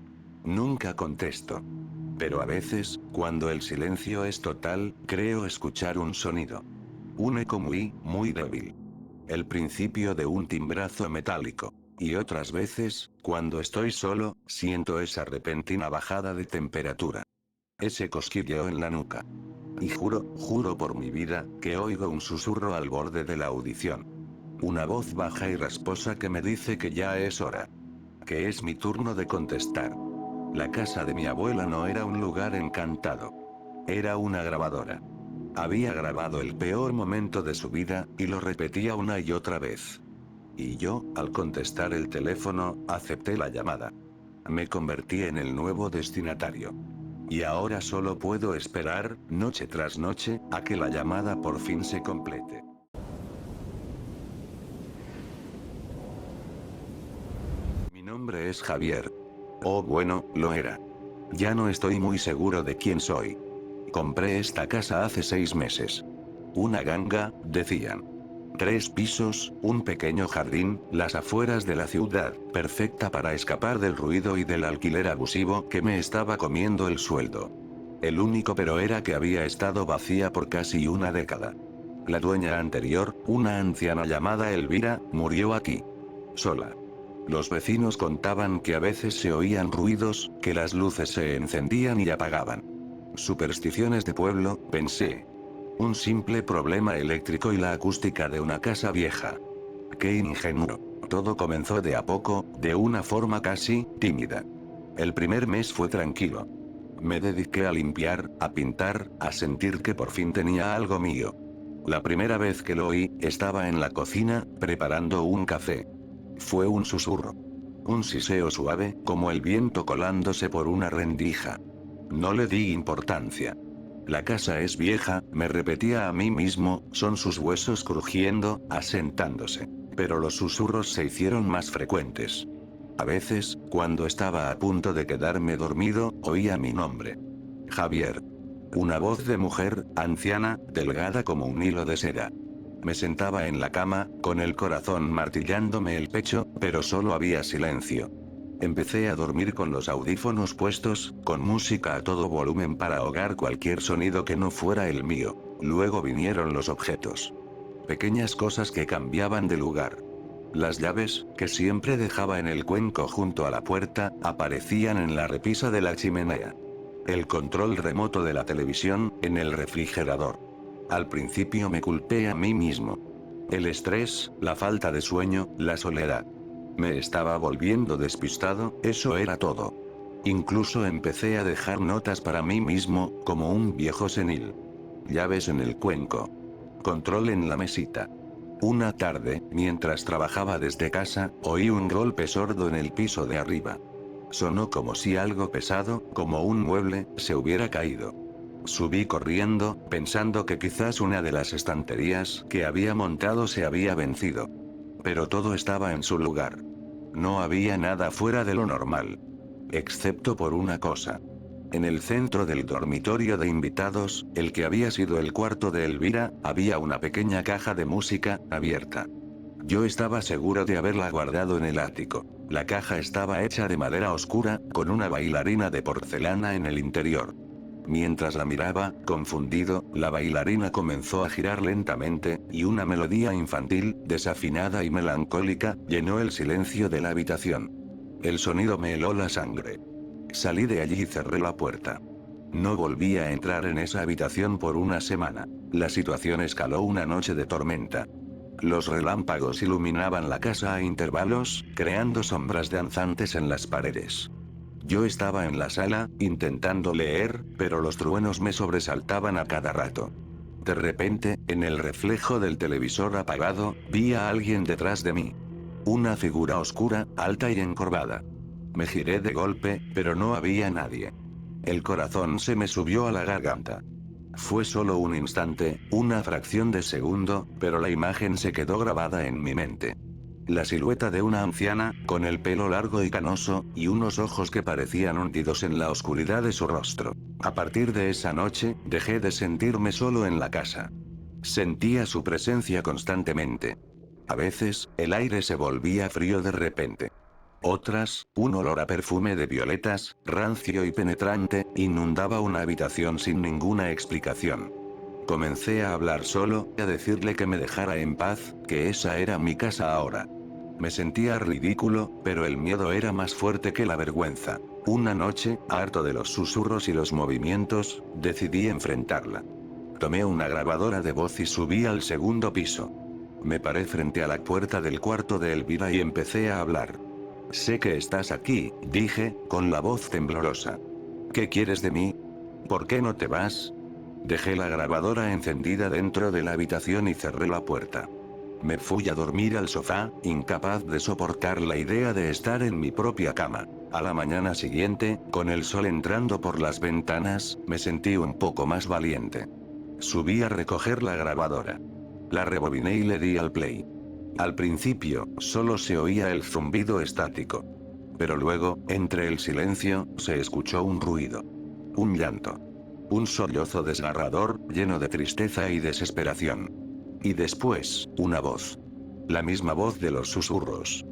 Nunca contesto. Pero a veces, cuando el silencio es total, creo escuchar un sonido. Un eco muy, muy débil. El principio de un timbrazo metálico. Y otras veces, cuando estoy solo, siento esa repentina bajada de temperatura. Ese cosquilleo en la nuca. Y juro por mi vida, que oigo un susurro al borde de la audición. Una voz baja y rasposa que me dice que ya es hora. Que es mi turno de contestar. La casa de mi abuela no era un lugar encantado. Era una grabadora. Había grabado el peor momento de su vida, y lo repetía una y otra vez. Y yo, al contestar el teléfono, acepté la llamada. Me convertí en el nuevo destinatario. Y ahora solo puedo esperar, noche tras noche, a que la llamada por fin se complete. Mi nombre es Javier. Oh, bueno, lo era. Ya no estoy muy seguro de quién soy. Compré esta casa hace 6 meses. Una ganga, decían. 3 pisos, un pequeño jardín, las afueras de la ciudad, perfecta para escapar del ruido y del alquiler abusivo que me estaba comiendo el sueldo. El único pero era que había estado vacía por casi una década. La dueña anterior, una anciana llamada Elvira, murió aquí. Sola. Los vecinos contaban que a veces se oían ruidos, que las luces se encendían y apagaban. Supersticiones de pueblo, pensé. Un simple problema eléctrico y la acústica de una casa vieja. Qué ingenuo. Todo comenzó de a poco, de una forma casi tímida. El primer mes fue tranquilo. Me dediqué a limpiar, a pintar, a sentir que por fin tenía algo mío. La primera vez que lo oí, estaba en la cocina, preparando un café. Fue un susurro. Un siseo suave, como el viento colándose por una rendija. No le di importancia. La casa es vieja, me repetía a mí mismo, son sus huesos crujiendo, asentándose. Pero los susurros se hicieron más frecuentes. A veces, cuando estaba a punto de quedarme dormido, oía mi nombre. Javier. Una voz de mujer, anciana, delgada como un hilo de seda. Me sentaba en la cama, con el corazón martillándome el pecho, pero solo había silencio. Empecé a dormir con los audífonos puestos, con música a todo volumen para ahogar cualquier sonido que no fuera el mío. Luego vinieron los objetos. Pequeñas cosas que cambiaban de lugar. Las llaves, que siempre dejaba en el cuenco junto a la puerta, aparecían en la repisa de la chimenea. El control remoto de la televisión, en el refrigerador. Al principio me culpé a mí mismo. El estrés, la falta de sueño, la soledad. Me estaba volviendo despistado, eso era todo. Incluso empecé a dejar notas para mí mismo, como un viejo senil. Llaves en el cuenco. Control en la mesita. Una tarde, mientras trabajaba desde casa, oí un golpe sordo en el piso de arriba. Sonó como si algo pesado, como un mueble, se hubiera caído. Subí corriendo, pensando que quizás una de las estanterías que había montado se había vencido. Pero todo estaba en su lugar. No había nada fuera de lo normal. Excepto por una cosa. En el centro del dormitorio de invitados, el que había sido el cuarto de Elvira, había una pequeña caja de música, abierta. Yo estaba seguro de haberla guardado en el ático. La caja estaba hecha de madera oscura, con una bailarina de porcelana en el interior. Mientras la miraba, confundido, la bailarina comenzó a girar lentamente, y una melodía infantil, desafinada y melancólica, llenó el silencio de la habitación. El sonido me heló la sangre. Salí de allí y cerré la puerta. No volví a entrar en esa habitación por una semana. La situación escaló una noche de tormenta. Los relámpagos iluminaban la casa a intervalos, creando sombras danzantes en las paredes. Yo estaba en la sala, intentando leer, pero los truenos me sobresaltaban a cada rato. De repente, en el reflejo del televisor apagado, vi a alguien detrás de mí. Una figura oscura, alta y encorvada. Me giré de golpe, pero no había nadie. El corazón se me subió a la garganta. Fue solo un instante, una fracción de segundo, pero la imagen se quedó grabada en mi mente. La silueta de una anciana, con el pelo largo y canoso, y unos ojos que parecían hundidos en la oscuridad de su rostro. A partir de esa noche, dejé de sentirme solo en la casa. Sentía su presencia constantemente. A veces, el aire se volvía frío de repente. Otras, un olor a perfume de violetas, rancio y penetrante, inundaba una habitación sin ninguna explicación. Comencé a hablar solo, a decirle que me dejara en paz, que esa era mi casa ahora. Me sentía ridículo, pero el miedo era más fuerte que la vergüenza. Una noche, harto de los susurros y los movimientos, decidí enfrentarla. Tomé una grabadora de voz y subí al segundo piso. Me paré frente a la puerta del cuarto de Elvira y empecé a hablar. Sé que estás aquí, dije, con la voz temblorosa. ¿Qué quieres de mí? ¿Por qué no te vas? Dejé la grabadora encendida dentro de la habitación y cerré la puerta. Me fui a dormir al sofá, incapaz de soportar la idea de estar en mi propia cama. A la mañana siguiente, con el sol entrando por las ventanas, me sentí un poco más valiente. Subí a recoger la grabadora. La rebobiné y le di al play. Al principio, solo se oía el zumbido estático. Pero luego, entre el silencio, se escuchó un ruido. Un llanto. Un sollozo desgarrador, lleno de tristeza y desesperación. Y después, una voz. La misma voz de los susurros.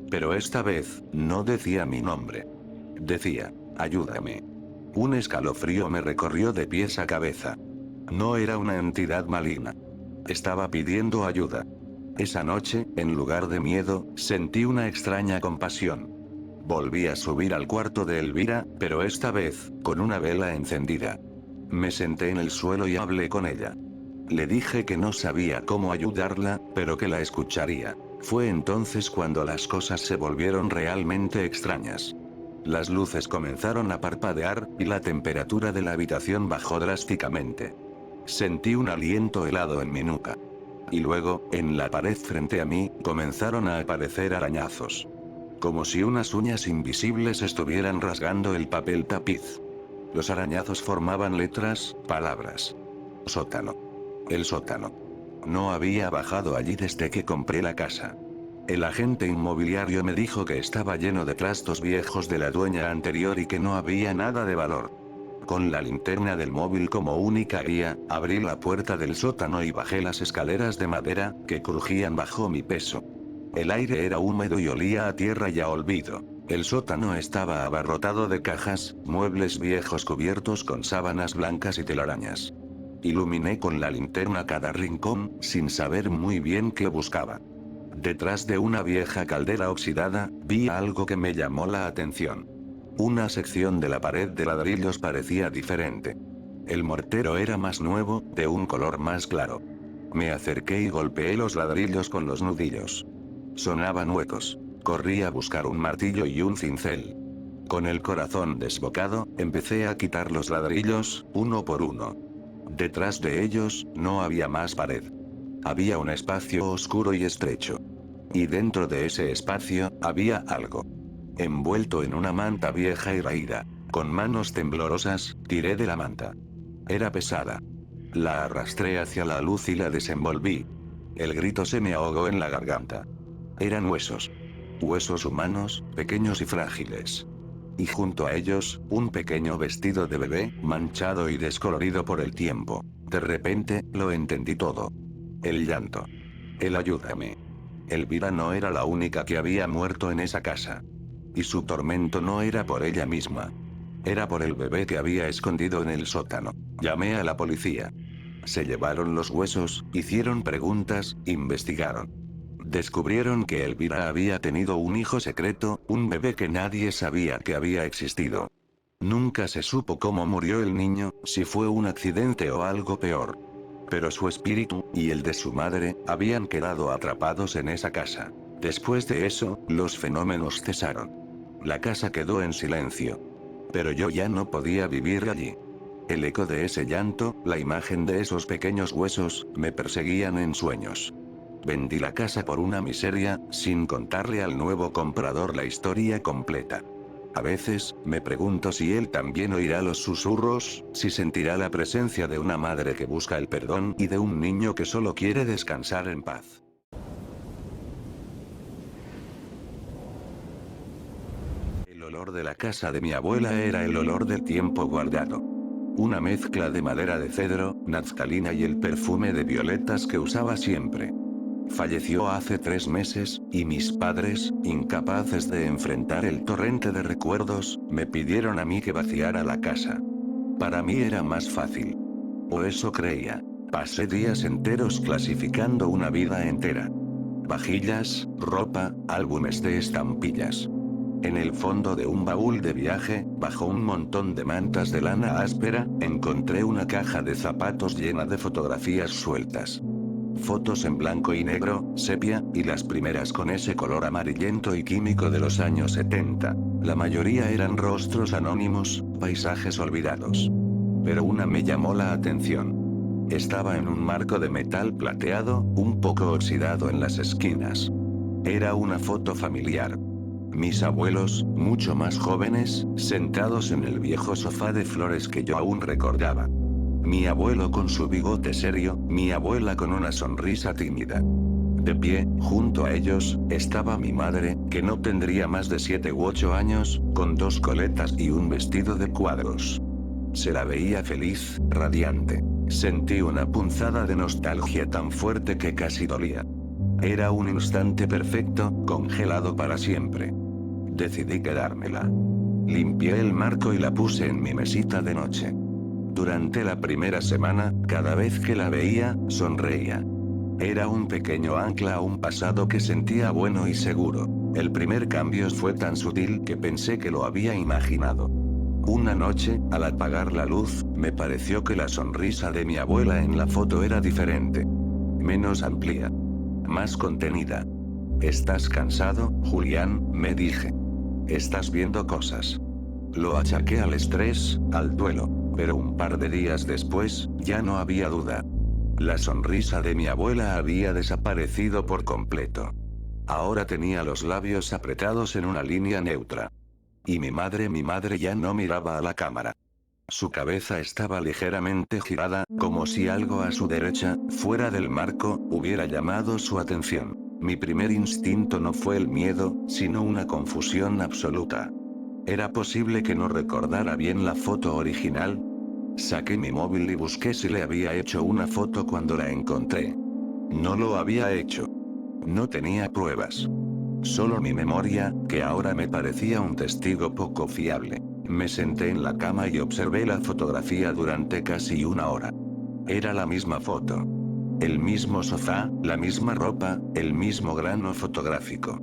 Pero esta vez, no decía mi nombre. Decía, ayúdame. Un escalofrío me recorrió de pies a cabeza. No era una entidad maligna. Estaba pidiendo ayuda. Esa noche, en lugar de miedo, sentí una extraña compasión. Volví a subir al cuarto de Elvira, pero esta vez, con una vela encendida. Me senté en el suelo y hablé con ella. Le dije que no sabía cómo ayudarla, pero que la escucharía. Fue entonces cuando las cosas se volvieron realmente extrañas. Las luces comenzaron a parpadear, y la temperatura de la habitación bajó drásticamente. Sentí un aliento helado en mi nuca. Y luego, en la pared frente a mí, comenzaron a aparecer arañazos. Como si unas uñas invisibles estuvieran rasgando el papel tapiz. Los arañazos formaban letras, palabras. Sótano. El sótano. No había bajado allí desde que compré la casa. El agente inmobiliario me dijo que estaba lleno de trastos viejos de la dueña anterior y que no había nada de valor. Con la linterna del móvil como única guía, abrí la puerta del sótano y bajé las escaleras de madera, que crujían bajo mi peso. El aire era húmedo y olía a tierra y a olvido. El sótano estaba abarrotado de cajas, muebles viejos cubiertos con sábanas blancas y telarañas. Iluminé con la linterna cada rincón, sin saber muy bien qué buscaba. Detrás de una vieja caldera oxidada, vi algo que me llamó la atención. Una sección de la pared de ladrillos parecía diferente. El mortero era más nuevo, de un color más claro. Me acerqué y golpeé los ladrillos con los nudillos. Sonaban huecos. Corrí a buscar un martillo y un cincel. Con el corazón desbocado, empecé a quitar los ladrillos, uno por uno. Detrás de ellos, no había más pared. Había un espacio oscuro y estrecho. Y dentro de ese espacio, había algo. Envuelto en una manta vieja y raída. Con manos temblorosas, tiré de la manta. Era pesada. La arrastré hacia la luz y la desenvolví. El grito se me ahogó en la garganta. Eran huesos. Huesos humanos, pequeños y frágiles. Y junto a ellos, un pequeño vestido de bebé, manchado y descolorido por el tiempo. De repente, lo entendí todo. El llanto. El ayúdame. Elvira no era la única que había muerto en esa casa. Y su tormento no era por ella misma. Era por el bebé que había escondido en el sótano. Llamé a la policía. Se llevaron los huesos, hicieron preguntas, investigaron. Descubrieron que Elvira había tenido un hijo secreto, un bebé que nadie sabía que había existido. Nunca se supo cómo murió el niño, si fue un accidente o algo peor. Pero su espíritu, y el de su madre, habían quedado atrapados en esa casa. Después de eso, los fenómenos cesaron. La casa quedó en silencio. Pero yo ya no podía vivir allí. El eco de ese llanto, la imagen de esos pequeños huesos, me perseguían en sueños. Vendí la casa por una miseria, sin contarle al nuevo comprador la historia completa. A veces, me pregunto si él también oirá los susurros, si sentirá la presencia de una madre que busca el perdón y de un niño que solo quiere descansar en paz. El olor de la casa de mi abuela era el olor del tiempo guardado. Una mezcla de madera de cedro, naftalina y el perfume de violetas que usaba siempre. Falleció hace 3 meses, y mis padres, incapaces de enfrentar el torrente de recuerdos, me pidieron a mí que vaciara la casa. Para mí era más fácil. O eso creía. Pasé días enteros clasificando una vida entera. Vajillas, ropa, álbumes de estampillas. En el fondo de un baúl de viaje, bajo un montón de mantas de lana áspera, encontré una caja de zapatos llena de fotografías sueltas. Fotos en blanco y negro, sepia, y las primeras con ese color amarillento y químico de los años 70. La mayoría eran rostros anónimos, paisajes olvidados. Pero una me llamó la atención. Estaba en un marco de metal plateado, un poco oxidado en las esquinas. Era una foto familiar. Mis abuelos, mucho más jóvenes, sentados en el viejo sofá de flores que yo aún recordaba. Mi abuelo con su bigote serio, mi abuela con una sonrisa tímida. De pie, junto a ellos, estaba mi madre, que no tendría más de 7 u 8 años, con 2 coletas y un vestido de cuadros. Se la veía feliz, radiante. Sentí una punzada de nostalgia tan fuerte que casi dolía. Era un instante perfecto, congelado para siempre. Decidí quedármela. Limpié el marco y la puse en mi mesita de noche. Durante la primera semana, cada vez que la veía, sonreía. Era un pequeño ancla a un pasado que sentía bueno y seguro. El primer cambio fue tan sutil que pensé que lo había imaginado. Una noche, al apagar la luz, me pareció que la sonrisa de mi abuela en la foto era diferente. Menos amplia. Más contenida. ¿Estás cansado, Julián?, me dije. Estás viendo cosas. Lo achaqué al estrés, al duelo, pero un par de días después, ya no había duda. La sonrisa de mi abuela había desaparecido por completo. Ahora tenía los labios apretados en una línea neutra. Y mi madre ya no miraba a la cámara. Su cabeza estaba ligeramente girada, como si algo a su derecha, fuera del marco, hubiera llamado su atención. Mi primer instinto no fue el miedo, sino una confusión absoluta. ¿Era posible que no recordara bien la foto original? Saqué mi móvil y busqué si le había hecho una foto cuando la encontré. No lo había hecho. No tenía pruebas. Solo mi memoria, que ahora me parecía un testigo poco fiable. Me senté en la cama y observé la fotografía durante casi una hora. Era la misma foto. El mismo sofá, la misma ropa, el mismo grano fotográfico.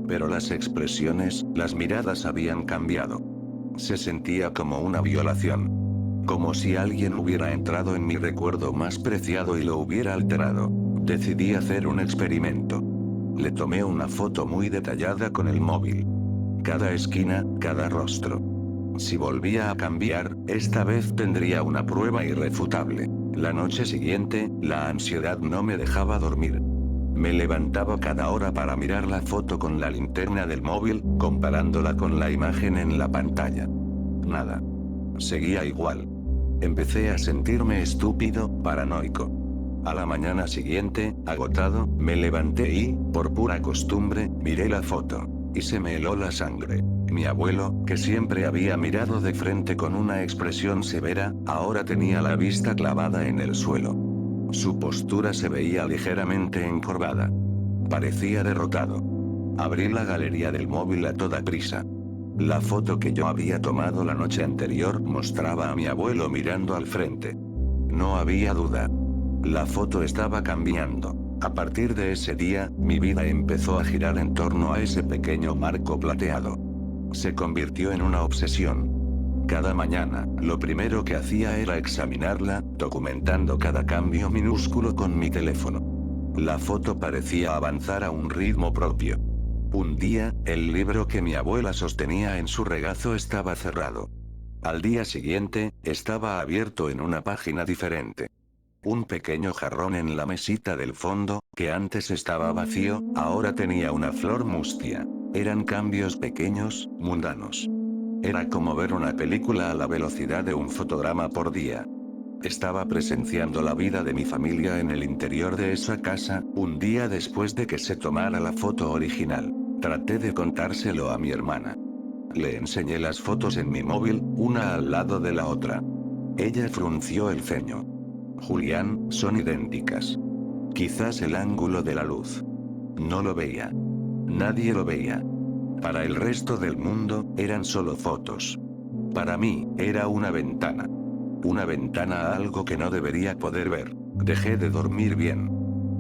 Pero las expresiones, las miradas habían cambiado. Se sentía como una violación. Como si alguien hubiera entrado en mi recuerdo más preciado y lo hubiera alterado. Decidí hacer un experimento. Le tomé una foto muy detallada con el móvil. Cada esquina, cada rostro. Si volvía a cambiar, esta vez tendría una prueba irrefutable. La noche siguiente, la ansiedad no me dejaba dormir. Me levantaba cada hora para mirar la foto con la linterna del móvil, comparándola con la imagen en la pantalla. Nada. Seguía igual. Empecé a sentirme estúpido, paranoico. A la mañana siguiente, agotado, me levanté y, por pura costumbre, miré la foto. Y se me heló la sangre. Mi abuelo, que siempre había mirado de frente con una expresión severa, ahora tenía la vista clavada en el suelo. Su postura se veía ligeramente encorvada. Parecía derrotado. Abrí la galería del móvil a toda prisa. La foto que yo había tomado la noche anterior mostraba a mi abuelo mirando al frente. No había duda. La foto estaba cambiando. A partir de ese día, mi vida empezó a girar en torno a ese pequeño marco plateado. Se convirtió en una obsesión. Cada mañana, lo primero que hacía era examinarla, documentando cada cambio minúsculo con mi teléfono. La foto parecía avanzar a un ritmo propio. Un día, el libro que mi abuela sostenía en su regazo estaba cerrado. Al día siguiente, estaba abierto en una página diferente. Un pequeño jarrón en la mesita del fondo, que antes estaba vacío, ahora tenía una flor mustia. Eran cambios pequeños, mundanos. Era como ver una película a la velocidad de un fotograma por día. Estaba presenciando la vida de mi familia en el interior de esa casa, un día después de que se tomara la foto original. Traté de contárselo a mi hermana. Le enseñé las fotos en mi móvil, una al lado de la otra. Ella frunció el ceño. Julián, son idénticas. Quizás el ángulo de la luz. No lo veía. Nadie lo veía. Para el resto del mundo, eran solo fotos. Para mí, era una ventana. Una ventana a algo que no debería poder ver. Dejé de dormir bien.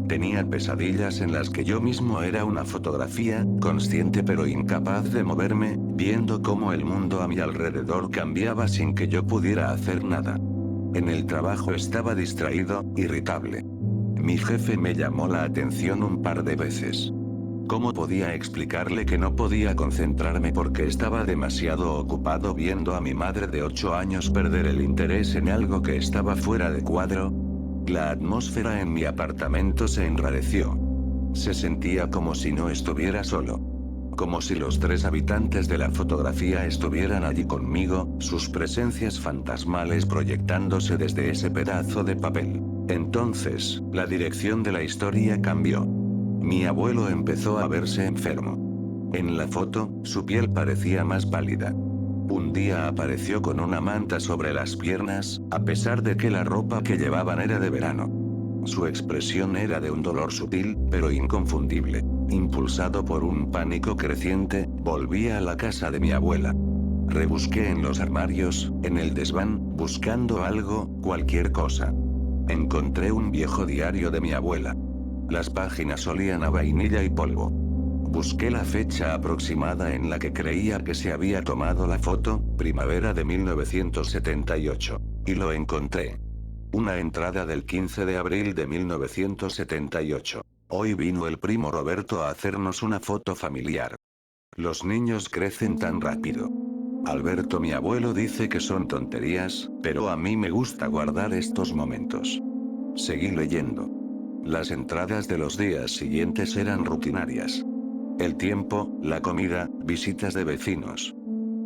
Tenía pesadillas en las que yo mismo era una fotografía, consciente pero incapaz de moverme, viendo cómo el mundo a mi alrededor cambiaba sin que yo pudiera hacer nada. En el trabajo estaba distraído, irritable. Mi jefe me llamó la atención un par de veces. ¿Cómo podía explicarle que no podía concentrarme porque estaba demasiado ocupado viendo a mi madre de 8 años perder el interés en algo que estaba fuera de cuadro? La atmósfera en mi apartamento se enrareció. Se sentía como si no estuviera solo. como si los 3 habitantes de la fotografía estuvieran allí conmigo, sus presencias fantasmales proyectándose desde ese pedazo de papel. Entonces, la dirección de la historia cambió. Mi abuelo empezó a verse enfermo. En la foto, su piel parecía más pálida. Un día apareció con una manta sobre las piernas, a pesar de que la ropa que llevaban era de verano. Su expresión era de un dolor sutil, pero inconfundible. Impulsado por un pánico creciente, volví a la casa de mi abuela. Rebusqué en los armarios, en el desván, buscando algo, cualquier cosa. Encontré un viejo diario de mi abuela. Las páginas olían a vainilla y polvo. Busqué la fecha aproximada en la que creía que se había tomado la foto, primavera de 1978. Y lo encontré. Una entrada del 15 de abril de 1978. Hoy vino el primo Roberto a hacernos una foto familiar. Los niños crecen tan rápido. Alberto, mi abuelo, dice que son tonterías, pero a mí me gusta guardar estos momentos. Seguí leyendo. Las entradas de los días siguientes eran rutinarias. El tiempo, la comida, visitas de vecinos.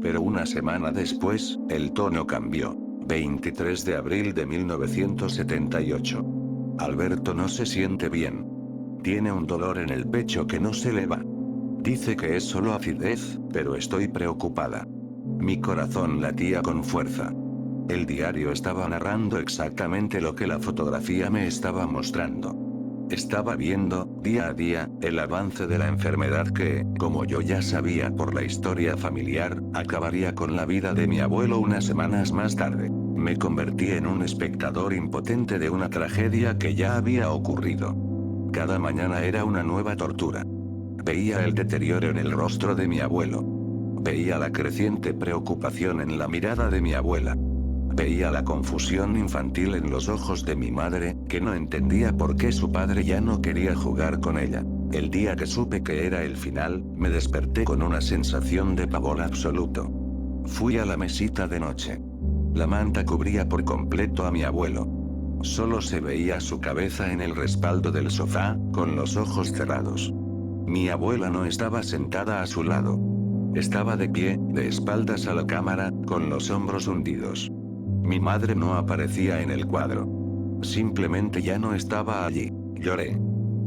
Pero una semana después, el tono cambió. 23 de abril de 1978. Alberto no se siente bien. Tiene un dolor en el pecho que no se le va. Dice que es solo acidez, pero estoy preocupada. Mi corazón latía con fuerza. El diario estaba narrando exactamente lo que la fotografía me estaba mostrando. Estaba viendo, día a día, el avance de la enfermedad que, como yo ya sabía por la historia familiar, acabaría con la vida de mi abuelo unas semanas más tarde. Me convertí en un espectador impotente de una tragedia que ya había ocurrido. Cada mañana era una nueva tortura. Veía el deterioro en el rostro de mi abuelo. Veía la creciente preocupación en la mirada de mi abuela. Veía la confusión infantil en los ojos de mi madre, que no entendía por qué su padre ya no quería jugar con ella. El día que supe que era el final, me desperté con una sensación de pavor absoluto. Fui a la mesita de noche. La manta cubría por completo a mi abuelo. Solo se veía su cabeza en el respaldo del sofá, con los ojos cerrados. Mi abuela no estaba sentada a su lado. Estaba de pie, de espaldas a la cámara, con los hombros hundidos. Mi madre no aparecía en el cuadro. Simplemente ya no estaba allí. Lloré.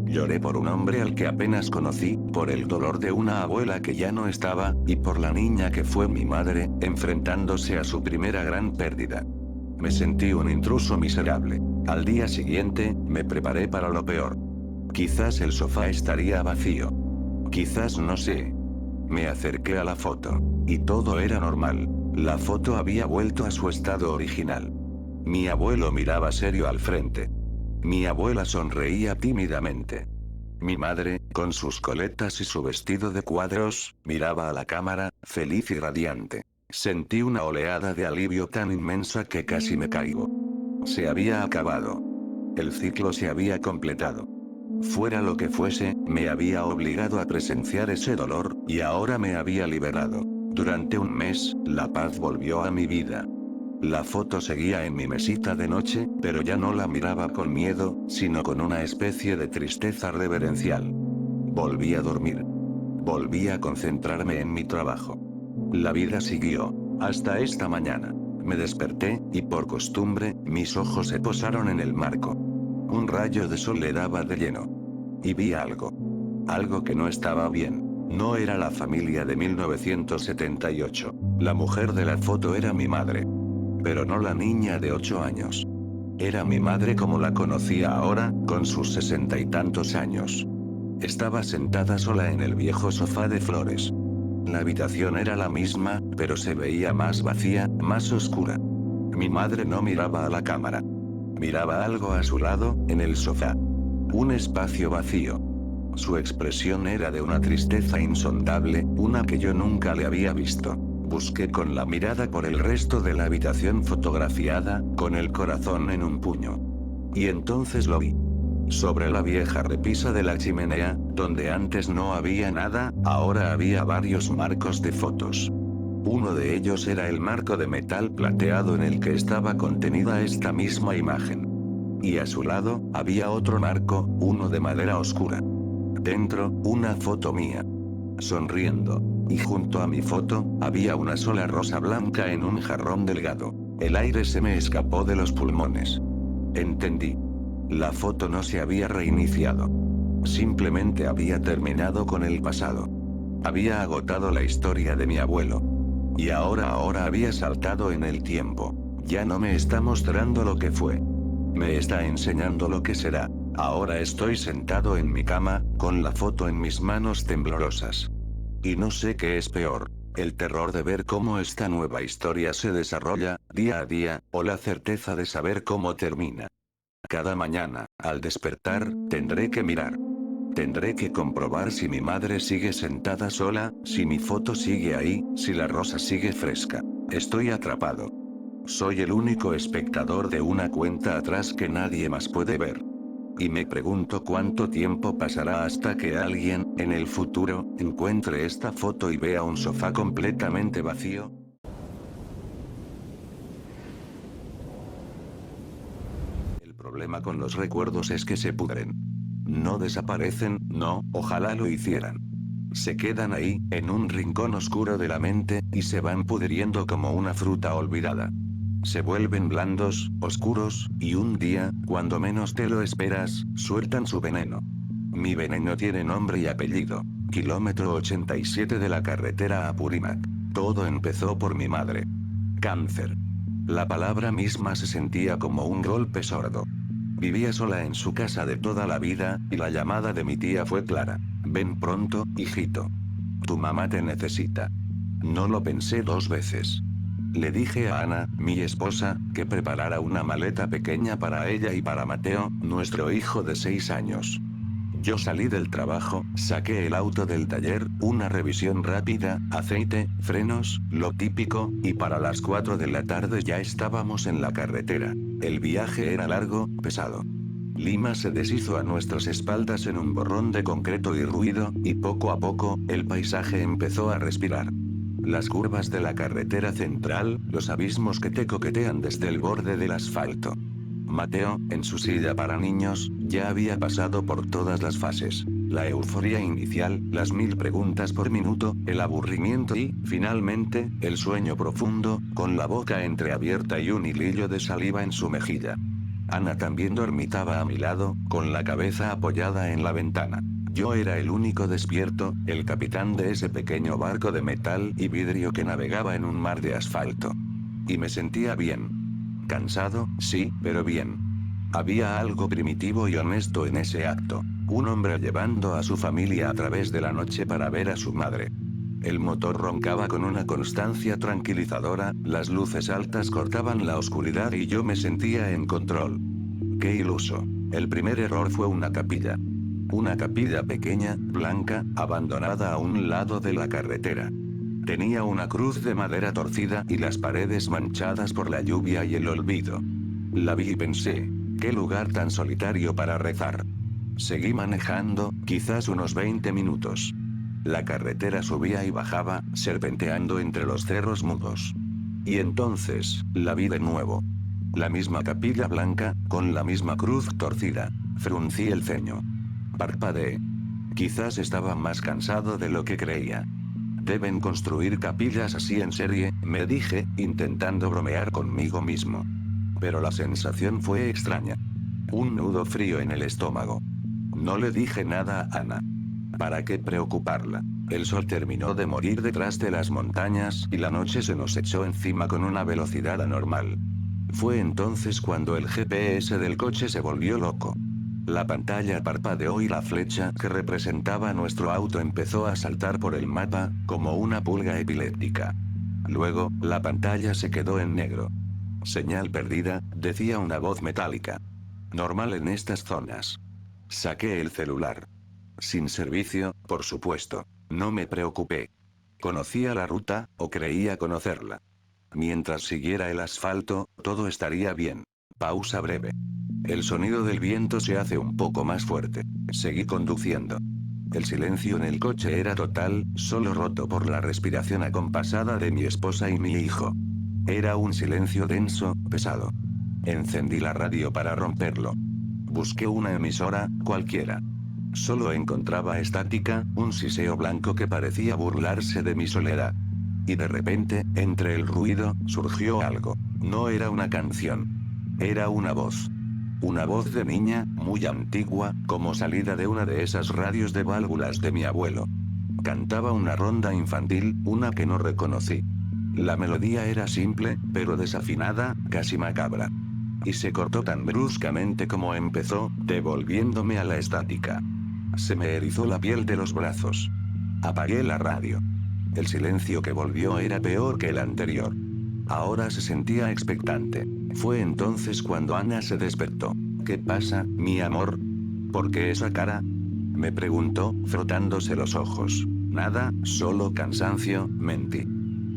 Lloré por un hombre al que apenas conocí, por el dolor de una abuela que ya no estaba, y por la niña que fue mi madre, enfrentándose a su primera gran pérdida. Me sentí un intruso miserable. Al día siguiente, me preparé para lo peor. Quizás el sofá estaría vacío. Quizás no sé. Me acerqué a la foto. Y todo era normal. La foto había vuelto a su estado original. Mi abuelo miraba serio al frente. Mi abuela sonreía tímidamente. Mi madre, con sus coletas y su vestido de cuadros, miraba a la cámara, feliz y radiante. Sentí una oleada de alivio tan inmensa que casi me caigo. Se había acabado. El ciclo se había completado. Fuera lo que fuese, me había obligado a presenciar ese dolor, y ahora me había liberado. Durante un mes, la paz volvió a mi vida. La foto seguía en mi mesita de noche, pero ya no la miraba con miedo, sino con una especie de tristeza reverencial. Volví a dormir. Volví a concentrarme en mi trabajo. La vida siguió. Hasta esta mañana. Me desperté, y por costumbre, mis ojos se posaron en el marco. Un rayo de sol le daba de lleno. Y vi algo. Algo que no estaba bien. No era la familia de 1978. La mujer de la foto era mi madre. Pero no la niña de 8 años. Era mi madre como la conocía ahora, con sus 60 y tantos años. Estaba sentada sola en el viejo sofá de flores. La habitación era la misma, pero se veía más vacía, más oscura. Mi madre no miraba a la cámara. Miraba algo a su lado, en el sofá. Un espacio vacío. Su expresión era de una tristeza insondable, una que yo nunca le había visto. Busqué con la mirada por el resto de la habitación fotografiada, con el corazón en un puño. Y entonces lo vi. Sobre la vieja repisa de la chimenea, donde antes no había nada, ahora había varios marcos de fotos. Uno de ellos era el marco de metal plateado en el que estaba contenida esta misma imagen. Y a su lado, había otro marco, uno de madera oscura. Dentro, una foto mía. sonriendo. Y junto a mi foto, había una sola rosa blanca en un jarrón delgado. El aire se me escapó de los pulmones. Entendí. La foto no se había reiniciado. Simplemente había terminado con el pasado. Había agotado la historia de mi abuelo. Y ahora había saltado en el tiempo. Ya no me está mostrando lo que fue. Me está enseñando lo que será. Ahora estoy sentado en mi cama, con la foto en mis manos temblorosas. Y no sé qué es peor. El terror de ver cómo esta nueva historia se desarrolla, día a día, o la certeza de saber cómo termina. Cada mañana, al despertar, tendré que mirar. Tendré que comprobar si mi madre sigue sentada sola, si mi foto sigue ahí, si la rosa sigue fresca. Estoy atrapado. Soy el único espectador de una cuenta atrás que nadie más puede ver. Y me pregunto cuánto tiempo pasará hasta que alguien, en el futuro, encuentre esta foto y vea un sofá completamente vacío. El problema con los recuerdos es que se pudren. No desaparecen, no, ojalá lo hicieran. Se quedan ahí, en un rincón oscuro de la mente, y se van pudriendo como una fruta olvidada. Se vuelven blandos, oscuros, y un día, cuando menos te lo esperas, sueltan su veneno. Mi veneno tiene nombre y apellido. Kilómetro 87 de la carretera a Apurímac. Todo empezó por mi madre. Cáncer. La palabra misma se sentía como un golpe sordo. Vivía sola en su casa de toda la vida, y la llamada de mi tía fue clara. Ven pronto, hijito. Tu mamá te necesita. No lo pensé dos veces. Le dije a Ana, mi esposa, que preparara una maleta pequeña para ella y para Mateo, nuestro hijo de 6 años. Yo salí del trabajo, saqué el auto del taller, una revisión rápida, aceite, frenos, lo típico, y para las 4 de la tarde ya estábamos en la carretera. El viaje era largo, pesado. Lima se deshizo a nuestras espaldas en un borrón de concreto y ruido, y poco a poco, el paisaje empezó a respirar. Las curvas de la carretera central, los abismos que te coquetean desde el borde del asfalto. Mateo, en su silla para niños, ya había pasado por todas las fases. La euforia inicial, las 1000 preguntas por minuto, el aburrimiento y, finalmente, el sueño profundo, con la boca entreabierta y un hilillo de saliva en su mejilla. Ana también dormitaba a mi lado, con la cabeza apoyada en la ventana. Yo era el único despierto, el capitán de ese pequeño barco de metal y vidrio que navegaba en un mar de asfalto. Y me sentía bien. Cansado, sí, pero bien. Había algo primitivo y honesto en ese acto. Un hombre llevando a su familia a través de la noche para ver a su madre. El motor roncaba con una constancia tranquilizadora, las luces altas cortaban la oscuridad y yo me sentía en control. Qué iluso. El primer error fue una capilla. Una capilla pequeña, blanca, abandonada a un lado de la carretera. Tenía una cruz de madera torcida y las paredes manchadas por la lluvia y el olvido. La vi y pensé, qué lugar tan solitario para rezar. Seguí manejando, quizás unos 20 minutos. La carretera subía y bajaba, serpenteando entre los cerros mudos. Y entonces, la vi de nuevo. La misma capilla blanca, con la misma cruz torcida. Fruncí el ceño. Parpadeé. Quizás estaba más cansado de lo que creía. Deben construir capillas así en serie, me dije, intentando bromear conmigo mismo. Pero la sensación fue extraña. Un nudo frío en el estómago. No le dije nada a Ana. ¿Para qué preocuparla? El sol terminó de morir detrás de las montañas y la noche se nos echó encima con una velocidad anormal. Fue entonces cuando el GPS del coche se volvió loco. La pantalla parpadeó y la flecha que representaba nuestro auto empezó a saltar por el mapa, como una pulga epiléptica. Luego, la pantalla se quedó en negro. Señal perdida, decía una voz metálica. Normal en estas zonas. Saqué el celular. Sin servicio, por supuesto. No me preocupé. Conocía la ruta, o creía conocerla. Mientras siguiera el asfalto, todo estaría bien. Pausa breve. El sonido del viento se hace un poco más fuerte. Seguí conduciendo. El silencio en el coche era total, solo roto por la respiración acompasada de mi esposa y mi hijo. Era un silencio denso, pesado. Encendí la radio para romperlo. Busqué una emisora, cualquiera. Solo encontraba estática, un siseo blanco que parecía burlarse de mi soledad. Y de repente, entre el ruido, surgió algo. No era una canción. Era una voz. Una voz de niña, muy antigua, como salida de una de esas radios de válvulas de mi abuelo. Cantaba una ronda infantil, una que no reconocí. La melodía era simple, pero desafinada, casi macabra. Y se cortó tan bruscamente como empezó, devolviéndome a la estática. Se me erizó la piel de los brazos. Apagué la radio. El silencio que volvió era peor que el anterior. Ahora se sentía expectante. Fue entonces cuando Ana se despertó. ¿Qué pasa, mi amor? ¿Por qué esa cara? Me preguntó, frotándose los ojos. Nada, solo cansancio, mentí.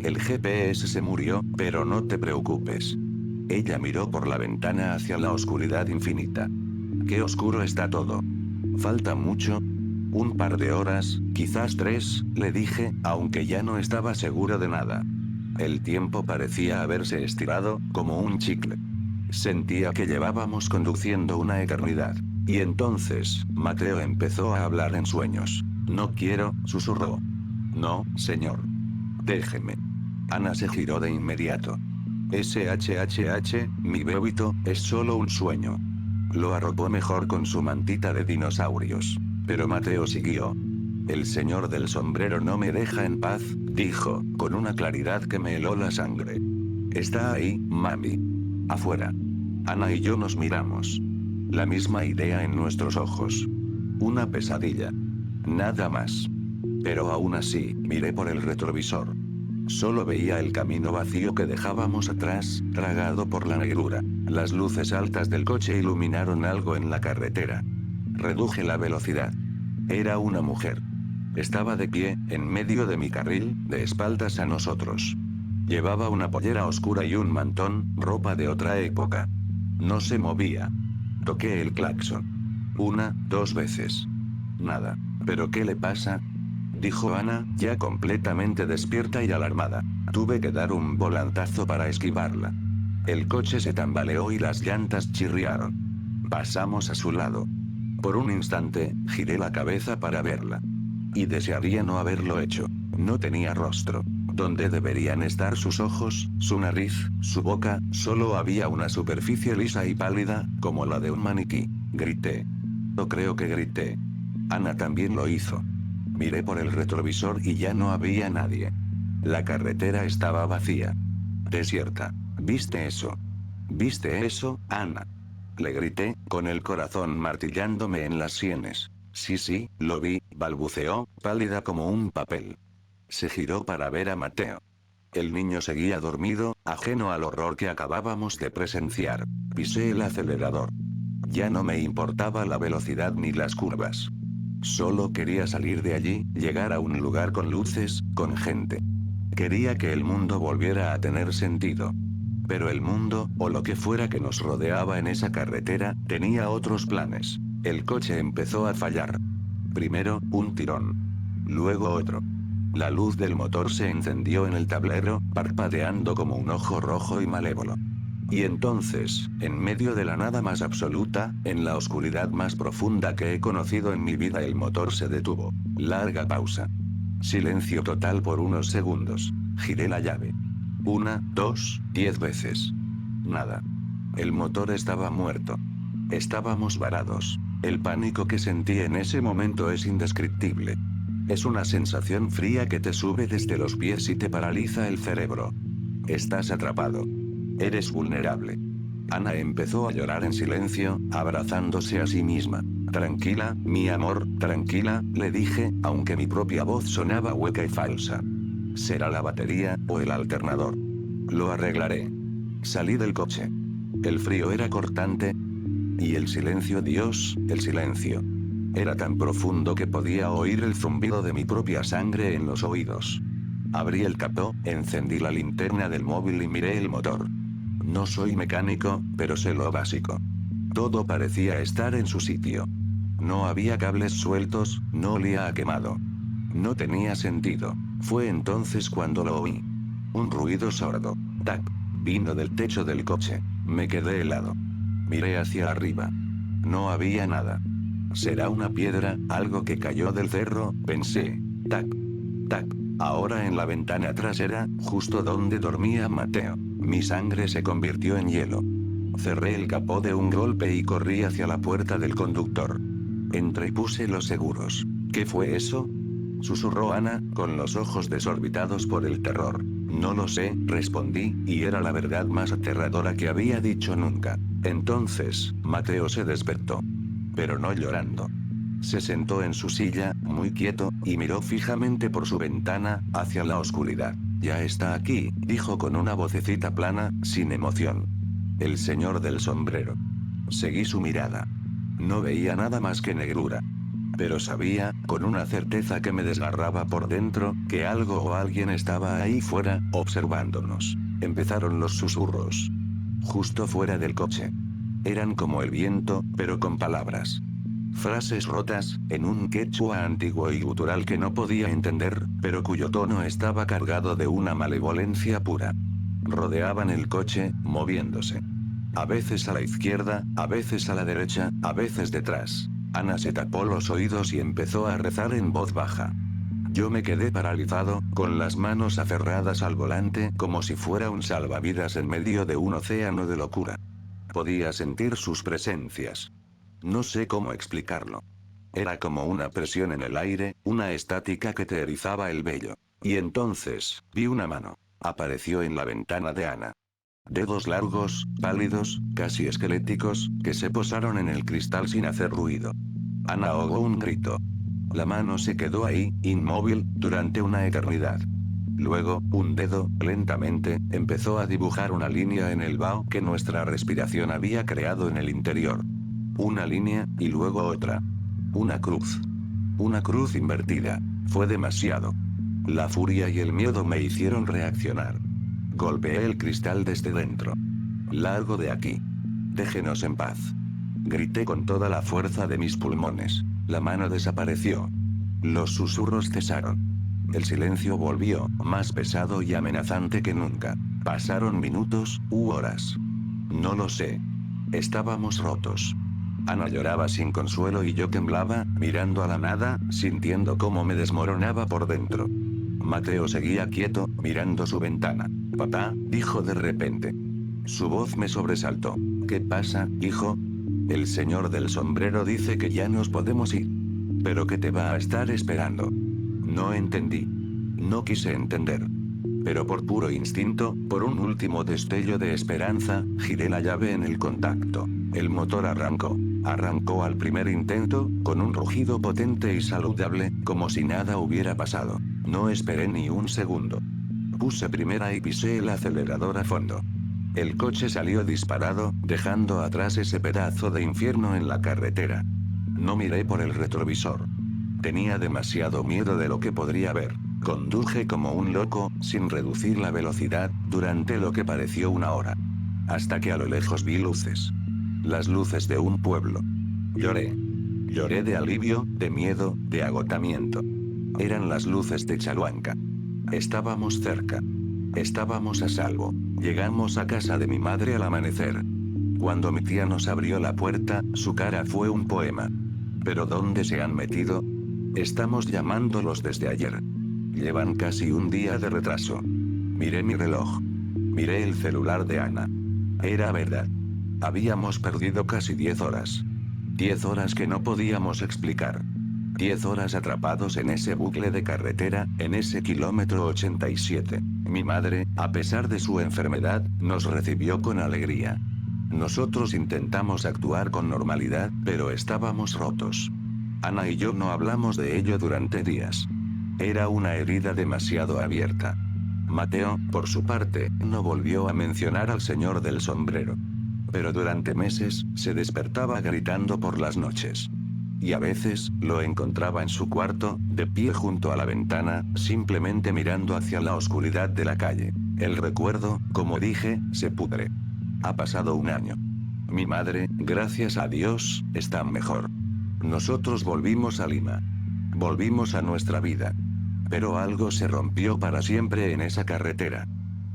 El GPS se murió, pero no te preocupes. Ella miró por la ventana hacia la oscuridad infinita. Qué oscuro está todo. ¿Falta mucho? Un par de horas, quizás 3, le dije, aunque ya no estaba seguro de nada. El tiempo parecía haberse estirado, como un chicle. Sentía que llevábamos conduciendo una eternidad. Y entonces, Mateo empezó a hablar en sueños. No quiero, susurró. No, señor. Déjeme. Ana se giró de inmediato. Mi bebito, es solo un sueño. Lo arropó mejor con su mantita de dinosaurios. Pero Mateo siguió. El señor del sombrero no me deja en paz, dijo, con una claridad que me heló la sangre. Está ahí, mami. Afuera. Ana y yo nos miramos. La misma idea en nuestros ojos. Una pesadilla. Nada más. Pero aún así, miré por el retrovisor. Solo veía el camino vacío que dejábamos atrás, tragado por la negrura. Las luces altas del coche iluminaron algo en la carretera. Reduje la velocidad. Era una mujer. Estaba de pie, en medio de mi carril, de espaldas a nosotros. Llevaba una pollera oscura y un mantón, ropa de otra época. No se movía. Toqué el claxon. 1, 2 veces. Nada. ¿Pero qué le pasa? Dijo Ana, ya completamente despierta y alarmada. Tuve que dar un volantazo para esquivarla. El coche se tambaleó y las llantas chirriaron. Pasamos a su lado. Por un instante, giré la cabeza para verla. Y desearía no haberlo hecho. No tenía rostro. Donde deberían estar sus ojos, su nariz, su boca, solo había una superficie lisa y pálida, como la de un maniquí. Grité. No creo que grité. Ana también lo hizo. Miré por el retrovisor y ya no había nadie. La carretera estaba vacía. Desierta. ¿Viste eso? ¿Viste eso, Ana? Le grité, con el corazón martillándome en las sienes. Sí, lo vi, balbuceó, pálida como un papel. Se giró para ver a Mateo. El niño seguía dormido, ajeno al horror que acabábamos de presenciar. Pisé el acelerador. Ya no me importaba la velocidad ni las curvas. Solo quería salir de allí, llegar a un lugar con luces, con gente. Quería que el mundo volviera a tener sentido. Pero el mundo, o lo que fuera que nos rodeaba en esa carretera, tenía otros planes. El coche empezó a fallar. Primero, un tirón. Luego otro. La luz del motor se encendió en el tablero, parpadeando como un ojo rojo y malévolo. Y entonces, en medio de la nada más absoluta, en la oscuridad más profunda que he conocido en mi vida, el motor se detuvo. Larga pausa. Silencio total por unos segundos. Giré la llave. 1, 2, 10 veces. Nada. El motor estaba muerto. Estábamos varados. El pánico que sentí en ese momento es indescriptible. Es una sensación fría que te sube desde los pies y te paraliza el cerebro. Estás atrapado. Eres vulnerable. Ana empezó a llorar en silencio, abrazándose a sí misma. Tranquila, mi amor, tranquila, le dije, aunque mi propia voz sonaba hueca y falsa. Será la batería, o el alternador. Lo arreglaré. Salí del coche. El frío era cortante. Y el silencio, Dios, el silencio. Era tan profundo que podía oír el zumbido de mi propia sangre en los oídos. Abrí el capó, encendí la linterna del móvil y miré el motor. No soy mecánico, pero sé lo básico. Todo parecía estar en su sitio. No había cables sueltos, no olía a quemado. No tenía sentido. Fue entonces cuando lo oí. Un ruido sordo. Tac. Vino del techo del coche. Me quedé helado. Miré hacia arriba. No había nada. Será una piedra, algo que cayó del cerro, pensé. Tac. Tac. Ahora en la ventana trasera, justo donde dormía Mateo. Mi sangre se convirtió en hielo. Cerré el capó de un golpe y corrí hacia la puerta del conductor. Entré y puse los seguros. ¿Qué fue eso? Susurró Ana, con los ojos desorbitados por el terror. No lo sé, respondí, y era la verdad más aterradora que había dicho nunca. Entonces, Mateo se despertó. Pero no llorando. Se sentó en su silla, muy quieto, y miró fijamente por su ventana, hacia la oscuridad. Ya está aquí, dijo con una vocecita plana, sin emoción. El señor del sombrero. Seguí su mirada. No veía nada más que negrura. Pero sabía, con una certeza que me desgarraba por dentro, que algo o alguien estaba ahí fuera, observándonos. Empezaron los susurros. Justo fuera del coche. Eran como el viento, pero con palabras. Frases rotas, en un quechua antiguo y gutural que no podía entender, pero cuyo tono estaba cargado de una malevolencia pura. Rodeaban el coche, moviéndose. A veces a la izquierda, a veces a la derecha, a veces detrás. Ana se tapó los oídos y empezó a rezar en voz baja. Yo me quedé paralizado, con las manos aferradas al volante, como si fuera un salvavidas en medio de un océano de locura. Podía sentir sus presencias. No sé cómo explicarlo. Era como una presión en el aire, una estática que te erizaba el vello. Y entonces, vi una mano. Apareció en la ventana de Ana. Dedos largos, pálidos, casi esqueléticos, que se posaron en el cristal sin hacer ruido. Ana ahogó un grito. La mano se quedó ahí, inmóvil, durante una eternidad. Luego, un dedo, lentamente, empezó a dibujar una línea en el vaho que nuestra respiración había creado en el interior. Una línea, y luego otra. Una cruz. Una cruz invertida. Fue demasiado. La furia y el miedo me hicieron reaccionar. Golpeé el cristal desde dentro. Largo de aquí. Déjenos en paz. Grité con toda la fuerza de mis pulmones. La mano desapareció. Los susurros cesaron. El silencio volvió, más pesado y amenazante que nunca. Pasaron minutos, u horas. No lo sé. Estábamos rotos. Ana lloraba sin consuelo y yo temblaba, mirando a la nada, sintiendo cómo me desmoronaba por dentro. Mateo seguía quieto, mirando su ventana. Papá, dijo de repente. Su voz me sobresaltó. ¿Qué pasa, hijo? El señor del sombrero dice que ya nos podemos ir. Pero que te va a estar esperando. No entendí. No quise entender. Pero por puro instinto, por un último destello de esperanza, giré la llave en el contacto. El motor arrancó. Arrancó al primer intento, con un rugido potente y saludable, como si nada hubiera pasado. No esperé ni un segundo. Puse primera y pisé el acelerador a fondo. El coche salió disparado, dejando atrás ese pedazo de infierno en la carretera. No miré por el retrovisor. Tenía demasiado miedo de lo que podría ver. Conduje como un loco, sin reducir la velocidad, durante lo que pareció una hora. Hasta que a lo lejos vi luces. Las luces de un pueblo. Lloré. Lloré de alivio, de miedo, de agotamiento. Eran las luces de Chaluanca. Estábamos cerca. Estábamos a salvo. Llegamos a casa de mi madre al amanecer. Cuando mi tía nos abrió la puerta, su cara fue un poema. ¿Pero dónde se han metido? Estamos llamándolos desde ayer. Llevan casi un día de retraso. Miré mi reloj. Miré el celular de Ana. Era verdad. Habíamos perdido casi 10 horas. 10 horas que no podíamos explicar. 10 horas atrapados en ese bucle de carretera, en ese kilómetro 87. Mi madre, a pesar de su enfermedad, nos recibió con alegría. Nosotros intentamos actuar con normalidad, pero estábamos rotos. Ana y yo no hablamos de ello durante días. Era una herida demasiado abierta. Mateo, por su parte, no volvió a mencionar al señor del sombrero. Pero durante meses, se despertaba gritando por las noches. Y a veces, lo encontraba en su cuarto, de pie junto a la ventana, simplemente mirando hacia la oscuridad de la calle. El recuerdo, como dije, se pudre. Ha pasado un año. Mi madre, gracias a Dios, está mejor. Nosotros volvimos a Lima. Volvimos a nuestra vida. Pero algo se rompió para siempre en esa carretera.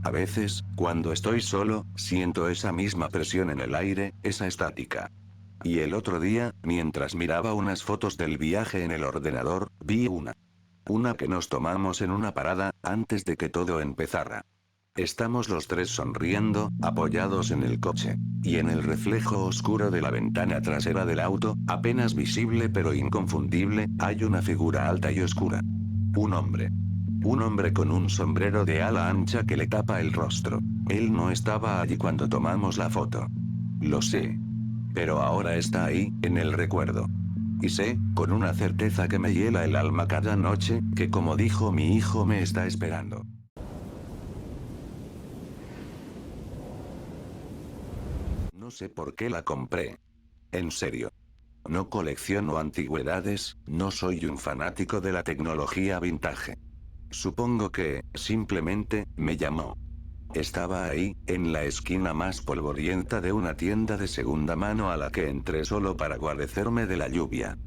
A veces, cuando estoy solo, siento esa misma presión en el aire, esa estática. Y el otro día, mientras miraba unas fotos del viaje en el ordenador, vi una que nos tomamos en una parada, antes de que todo empezara. Estamos los tres sonriendo, apoyados en el coche. Y en el reflejo oscuro de la ventana trasera del auto, apenas visible pero inconfundible, hay una figura alta y oscura. Un hombre. Un hombre con un sombrero de ala ancha que le tapa el rostro. Él no estaba allí cuando tomamos la foto. Lo sé. Pero ahora está ahí, en el recuerdo. Y sé, con una certeza que me hiela el alma cada noche, que como dijo mi hijo me está esperando. No sé por qué la compré. En serio. No colecciono antigüedades, no soy un fanático de la tecnología vintage. Supongo que, simplemente, me llamó. Estaba ahí, en la esquina más polvorienta de una tienda de segunda mano a la que entré solo para guarecerme de la lluvia.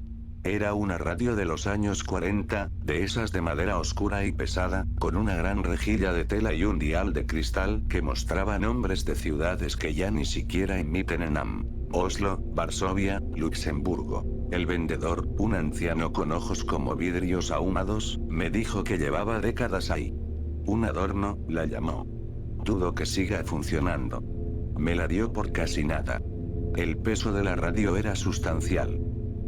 Era una radio de los años 40, de esas de madera oscura y pesada, con una gran rejilla de tela y un dial de cristal que mostraba nombres de ciudades que ya ni siquiera emiten en Oslo, Varsovia, Luxemburgo. El vendedor, un anciano con ojos como vidrios ahumados, me dijo que llevaba décadas ahí. Un adorno, la llamó. Dudo que siga funcionando. Me la dio por casi nada. El peso de la radio era sustancial.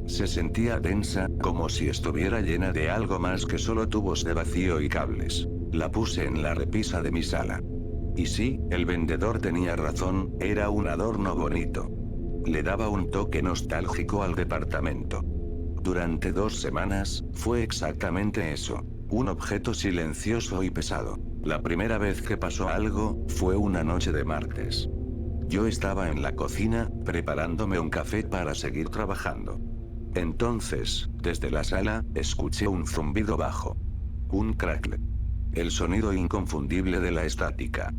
Se sentía densa, como si estuviera llena de algo más que solo tubos de vacío y cables. La puse en la repisa de mi sala. Y sí, el vendedor tenía razón, era un adorno bonito. Le daba un toque nostálgico al departamento. Durante 2 semanas, fue exactamente eso. Un objeto silencioso y pesado. La primera vez que pasó algo, fue una noche de martes. Yo estaba en la cocina, preparándome un café para seguir trabajando. Entonces, desde la sala, escuché un zumbido bajo. Un crackle. El sonido inconfundible de la estática.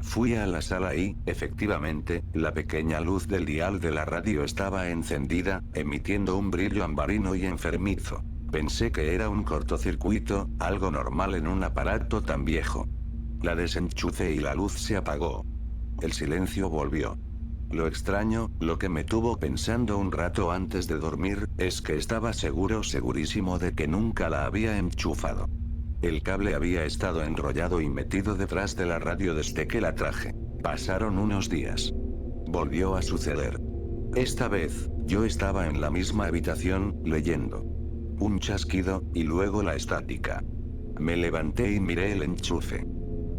Fui a la sala y, efectivamente, la pequeña luz del dial de la radio estaba encendida, emitiendo un brillo ambarino y enfermizo. Pensé que era un cortocircuito, algo normal en un aparato tan viejo. La desenchufé y la luz se apagó. El silencio volvió. Lo extraño, lo que me tuvo pensando un rato antes de dormir, es que estaba segurísimo de que nunca la había enchufado. El cable había estado enrollado y metido detrás de la radio desde que la traje. Pasaron unos días. Volvió a suceder. Esta vez, yo estaba en la misma habitación, leyendo. Un chasquido, y luego la estática. Me levanté y miré el enchufe.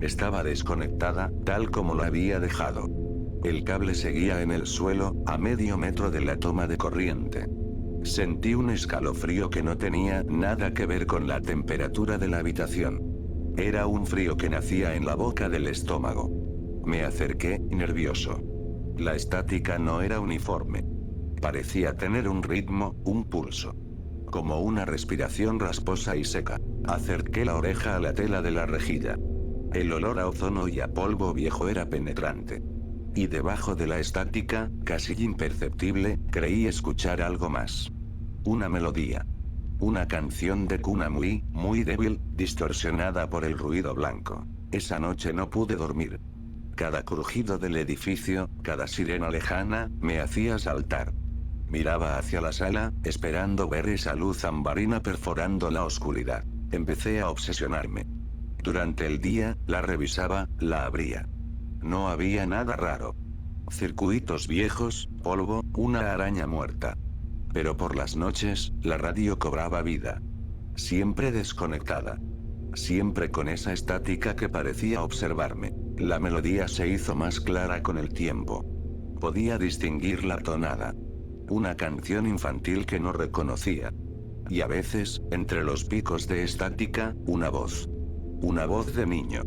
Estaba desconectada, tal como la había dejado. El cable seguía en el suelo, a medio metro de la toma de corriente. Sentí un escalofrío que no tenía nada que ver con la temperatura de la habitación. Era un frío que nacía en la boca del estómago. Me acerqué, nervioso. La estática no era uniforme. Parecía tener un ritmo, un pulso. Como una respiración rasposa y seca. Acerqué la oreja a la tela de la rejilla. El olor a ozono y a polvo viejo era penetrante. Y debajo de la estática, casi imperceptible, creí escuchar algo más. Una melodía. Una canción de cuna muy débil, distorsionada por el ruido blanco. Esa noche no pude dormir. Cada crujido del edificio, cada sirena lejana, me hacía saltar. Miraba hacia la sala, esperando ver esa luz ambarina perforando la oscuridad. Empecé a obsesionarme. Durante el día, la revisaba, la abría. No había nada raro. Circuitos viejos, polvo, una araña muerta. Pero por las noches, la radio cobraba vida. Siempre desconectada. Siempre con esa estática que parecía observarme. La melodía se hizo más clara con el tiempo. Podía distinguir la tonada. Una canción infantil que no reconocía. Y a veces, entre los picos de estática, una voz. Una voz de niño.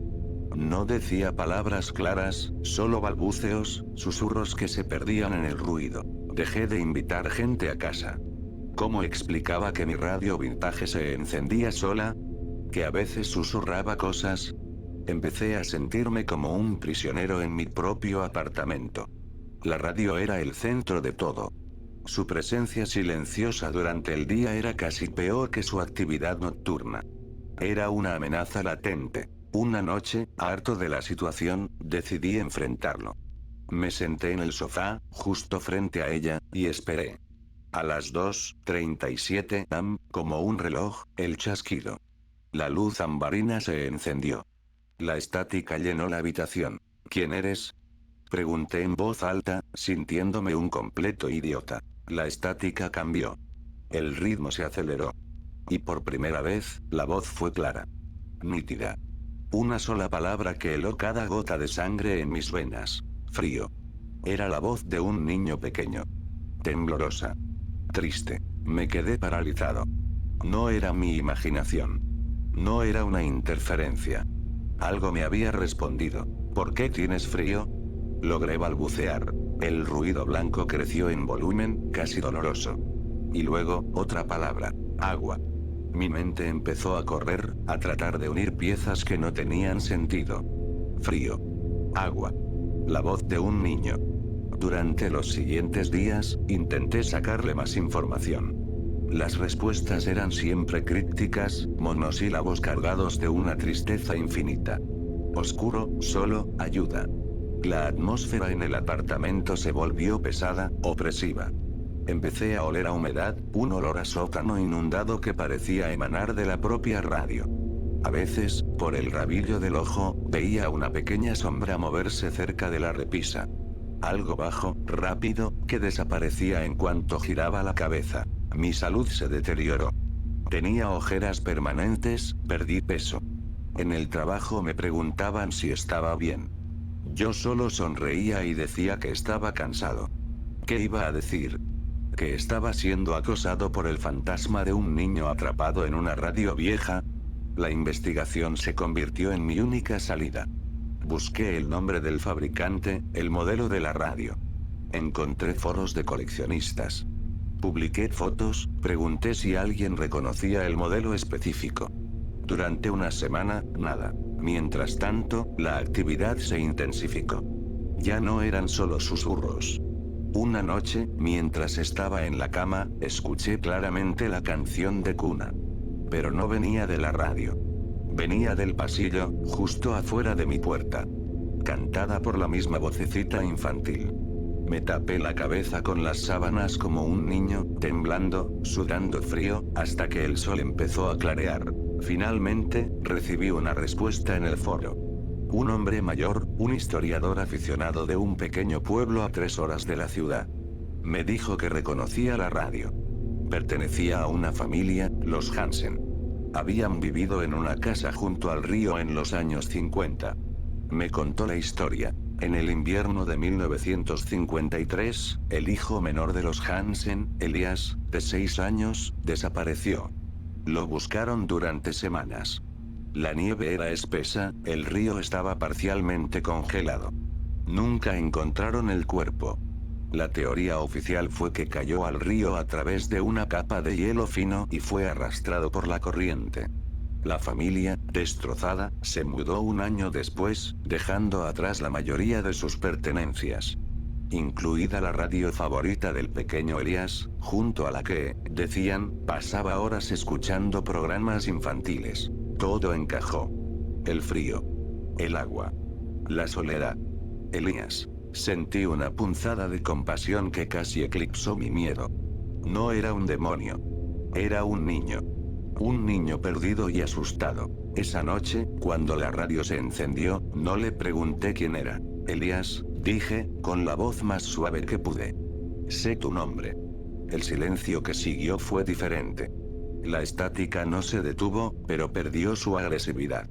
No decía palabras claras, solo balbuceos, susurros que se perdían en el ruido. Dejé de invitar gente a casa. ¿Cómo explicaba que mi radio vintage se encendía sola? Que a veces susurraba cosas. Empecé a sentirme como un prisionero en mi propio apartamento. La radio era el centro de todo. Su presencia silenciosa durante el día era casi peor que su actividad nocturna. Era una amenaza latente. Una noche, harto de la situación, decidí enfrentarlo. Me senté en el sofá, justo frente a ella, y esperé. A las 2:37 am, como un reloj, el chasquido. La luz ambarina se encendió. La estática llenó la habitación. ¿Quién eres? Pregunté en voz alta, sintiéndome un completo idiota. La estática cambió. El ritmo se aceleró. Y por primera vez, la voz fue clara. Nítida. Una sola palabra que heló cada gota de sangre en mis venas. Frío. Era la voz de un niño pequeño. Temblorosa. Triste. Me quedé paralizado. No era mi imaginación. No era una interferencia. Algo me había respondido. ¿Por qué tienes frío? Logré balbucear. El ruido blanco creció en volumen, casi doloroso. Y luego, otra palabra. Agua. Mi mente empezó a correr, a tratar de unir piezas que no tenían sentido. Frío. Agua. La voz de un niño. Durante los siguientes días, intenté sacarle más información. Las respuestas eran siempre crípticas, monosílabos cargados de una tristeza infinita. Oscuro, solo, ayuda. La atmósfera en el apartamento se volvió pesada, opresiva. Empecé a oler a humedad, un olor a sótano inundado que parecía emanar de la propia radio. A veces, por el rabillo del ojo, veía una pequeña sombra moverse cerca de la repisa. Algo bajo, rápido, que desaparecía en cuanto giraba la cabeza. Mi salud se deterioró. Tenía ojeras permanentes, perdí peso. En el trabajo me preguntaban si estaba bien. Yo solo sonreía y decía que estaba cansado. ¿Qué iba a decir? ¿Que estaba siendo acosado por el fantasma de un niño atrapado en una radio vieja? La investigación se convirtió en mi única salida. Busqué el nombre del fabricante, el modelo de la radio. Encontré foros de coleccionistas. Publiqué fotos, pregunté si alguien reconocía el modelo específico. Durante una semana, nada. Mientras tanto, la actividad se intensificó. Ya no eran solo susurros. Una noche, mientras estaba en la cama, escuché claramente la canción de cuna. Pero no venía de la radio. Venía del pasillo, justo afuera de mi puerta. Cantada por la misma vocecita infantil. Me tapé la cabeza con las sábanas como un niño, temblando, sudando frío, hasta que el sol empezó a clarear. Finalmente, recibí una respuesta en el foro. Un hombre mayor, un historiador aficionado de un pequeño pueblo a 3 horas de la ciudad. Me dijo que reconocía la radio. Pertenecía a una familia, los Hansen. Habían vivido en una casa junto al río en los años 50. Me contó la historia. En el invierno de 1953, el hijo menor de los Hansen, Elias, de 6 años, desapareció. Lo buscaron durante semanas. La nieve era espesa, el río estaba parcialmente congelado. Nunca encontraron el cuerpo. La teoría oficial fue que cayó al río a través de una capa de hielo fino y fue arrastrado por la corriente. La familia, destrozada, se mudó un año después, dejando atrás la mayoría de sus pertenencias. Incluida la radio favorita del pequeño Elías, junto a la que, decían, pasaba horas escuchando programas infantiles. Todo encajó. El frío. El agua. La soledad. Elías. Sentí una punzada de compasión que casi eclipsó mi miedo. No era un demonio. Era un niño. Un niño perdido y asustado. Esa noche, cuando la radio se encendió, no le pregunté quién era. Elías, dije, con la voz más suave que pude. Sé tu nombre. El silencio que siguió fue diferente. La estática no se detuvo, pero perdió su agresividad.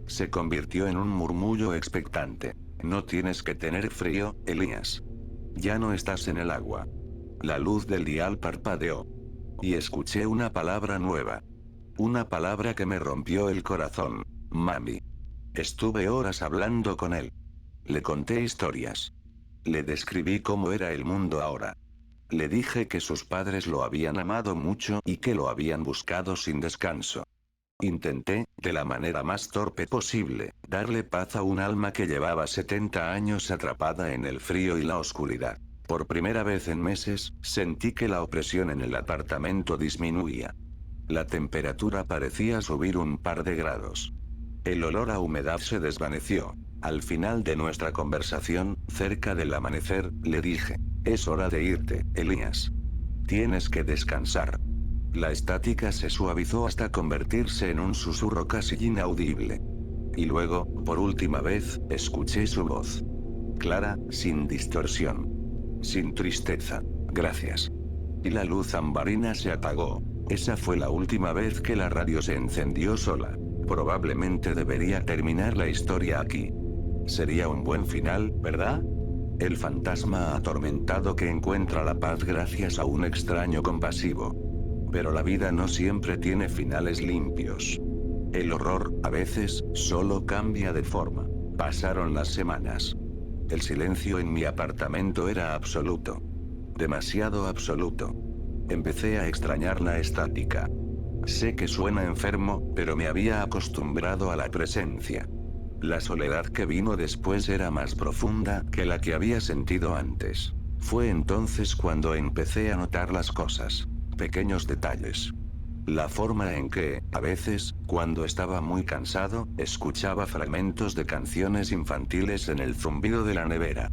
Se convirtió en un murmullo expectante. No tienes que tener frío, Elías. Ya no estás en el agua. La luz del dial parpadeó. Y escuché una palabra nueva. Una palabra que me rompió el corazón. Mami. Estuve horas hablando con él. Le conté historias. Le describí cómo era el mundo ahora. Le dije que sus padres lo habían amado mucho y que lo habían buscado sin descanso. Intenté, de la manera más torpe posible, darle paz a un alma que llevaba 70 años atrapada en el frío y la oscuridad. Por primera vez en meses, sentí que la opresión en el apartamento disminuía. La temperatura parecía subir un par de grados. El olor a humedad se desvaneció. Al final de nuestra conversación, cerca del amanecer, le dije: es hora de irte, Elías. Tienes que descansar. La estática se suavizó hasta convertirse en un susurro casi inaudible. Y luego, por última vez, escuché su voz. Clara, sin distorsión. Sin tristeza. Gracias. Y la luz ambarina se apagó. Esa fue la última vez que la radio se encendió sola. Probablemente debería terminar la historia aquí. Sería un buen final, ¿verdad? El fantasma atormentado que encuentra la paz gracias a un extraño compasivo. Pero la vida no siempre tiene finales limpios. El horror, a veces, solo cambia de forma. Pasaron las semanas. El silencio en mi apartamento era absoluto. Demasiado absoluto. Empecé a extrañar la estática. Sé que suena enfermo, pero me había acostumbrado a la presencia. La soledad que vino después era más profunda que la que había sentido antes. Fue entonces cuando empecé a notar las cosas. Pequeños detalles. La forma en que, a veces, cuando estaba muy cansado, escuchaba fragmentos de canciones infantiles en el zumbido de la nevera.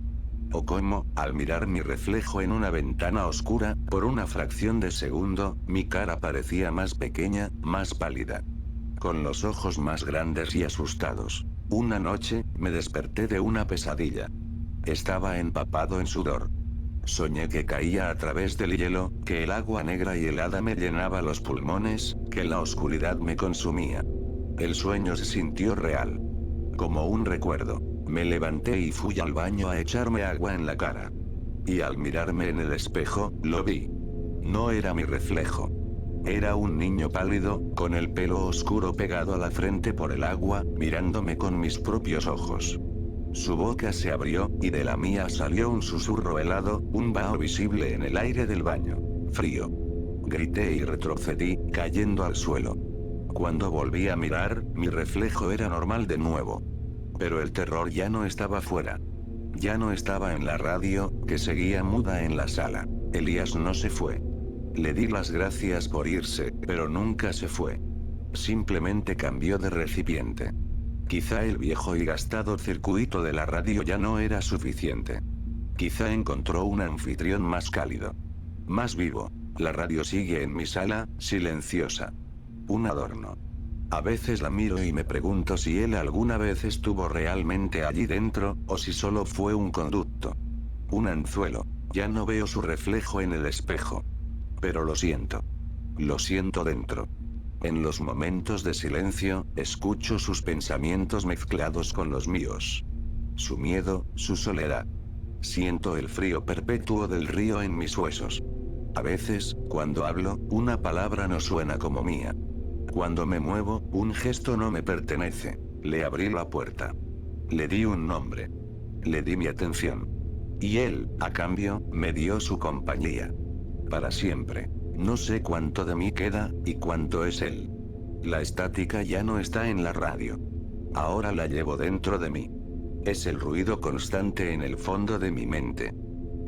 O cómo, al mirar mi reflejo en una ventana oscura, por una fracción de segundo, mi cara parecía más pequeña, más pálida. Con los ojos más grandes y asustados. Una noche, me desperté de una pesadilla. Estaba empapado en sudor. Soñé que caía a través del hielo, que el agua negra y helada me llenaba los pulmones, que la oscuridad me consumía. El sueño se sintió real. Como un recuerdo. Me levanté y fui al baño a echarme agua en la cara. Y al mirarme en el espejo, lo vi. No era mi reflejo. Era un niño pálido, con el pelo oscuro pegado a la frente por el agua, mirándome con mis propios ojos. Su boca se abrió, y de la mía salió un susurro helado, un vaho visible en el aire del baño. Frío. Grité y retrocedí, cayendo al suelo. Cuando volví a mirar, mi reflejo era normal de nuevo. Pero el terror ya no estaba fuera. Ya no estaba en la radio, que seguía muda en la sala. Elías no se fue. Le di las gracias por irse, pero nunca se fue. Simplemente cambió de recipiente. Quizá el viejo y gastado circuito de la radio ya no era suficiente. Quizá encontró un anfitrión más cálido. Más vivo. La radio sigue en mi sala, silenciosa. Un adorno. A veces la miro y me pregunto si él alguna vez estuvo realmente allí dentro, o si solo fue un conducto. Un anzuelo. Ya no veo su reflejo en el espejo. Pero lo siento. Lo siento dentro. En los momentos de silencio, escucho sus pensamientos mezclados con los míos. Su miedo, su soledad. Siento el frío perpetuo del río en mis huesos. A veces, cuando hablo, una palabra no suena como mía. Cuando me muevo, un gesto no me pertenece. Le abrí la puerta. Le di un nombre. Le di mi atención. Y él, a cambio, me dio su compañía. Para siempre. No sé cuánto de mí queda, y cuánto es él. La estática ya no está en la radio. Ahora la llevo dentro de mí. Es el ruido constante en el fondo de mi mente.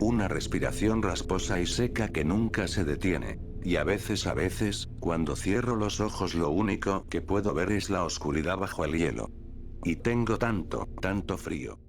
Una respiración rasposa y seca que nunca se detiene. Y a veces, cuando cierro los ojos lo único que puedo ver es la oscuridad bajo el hielo. Y tengo tanto frío.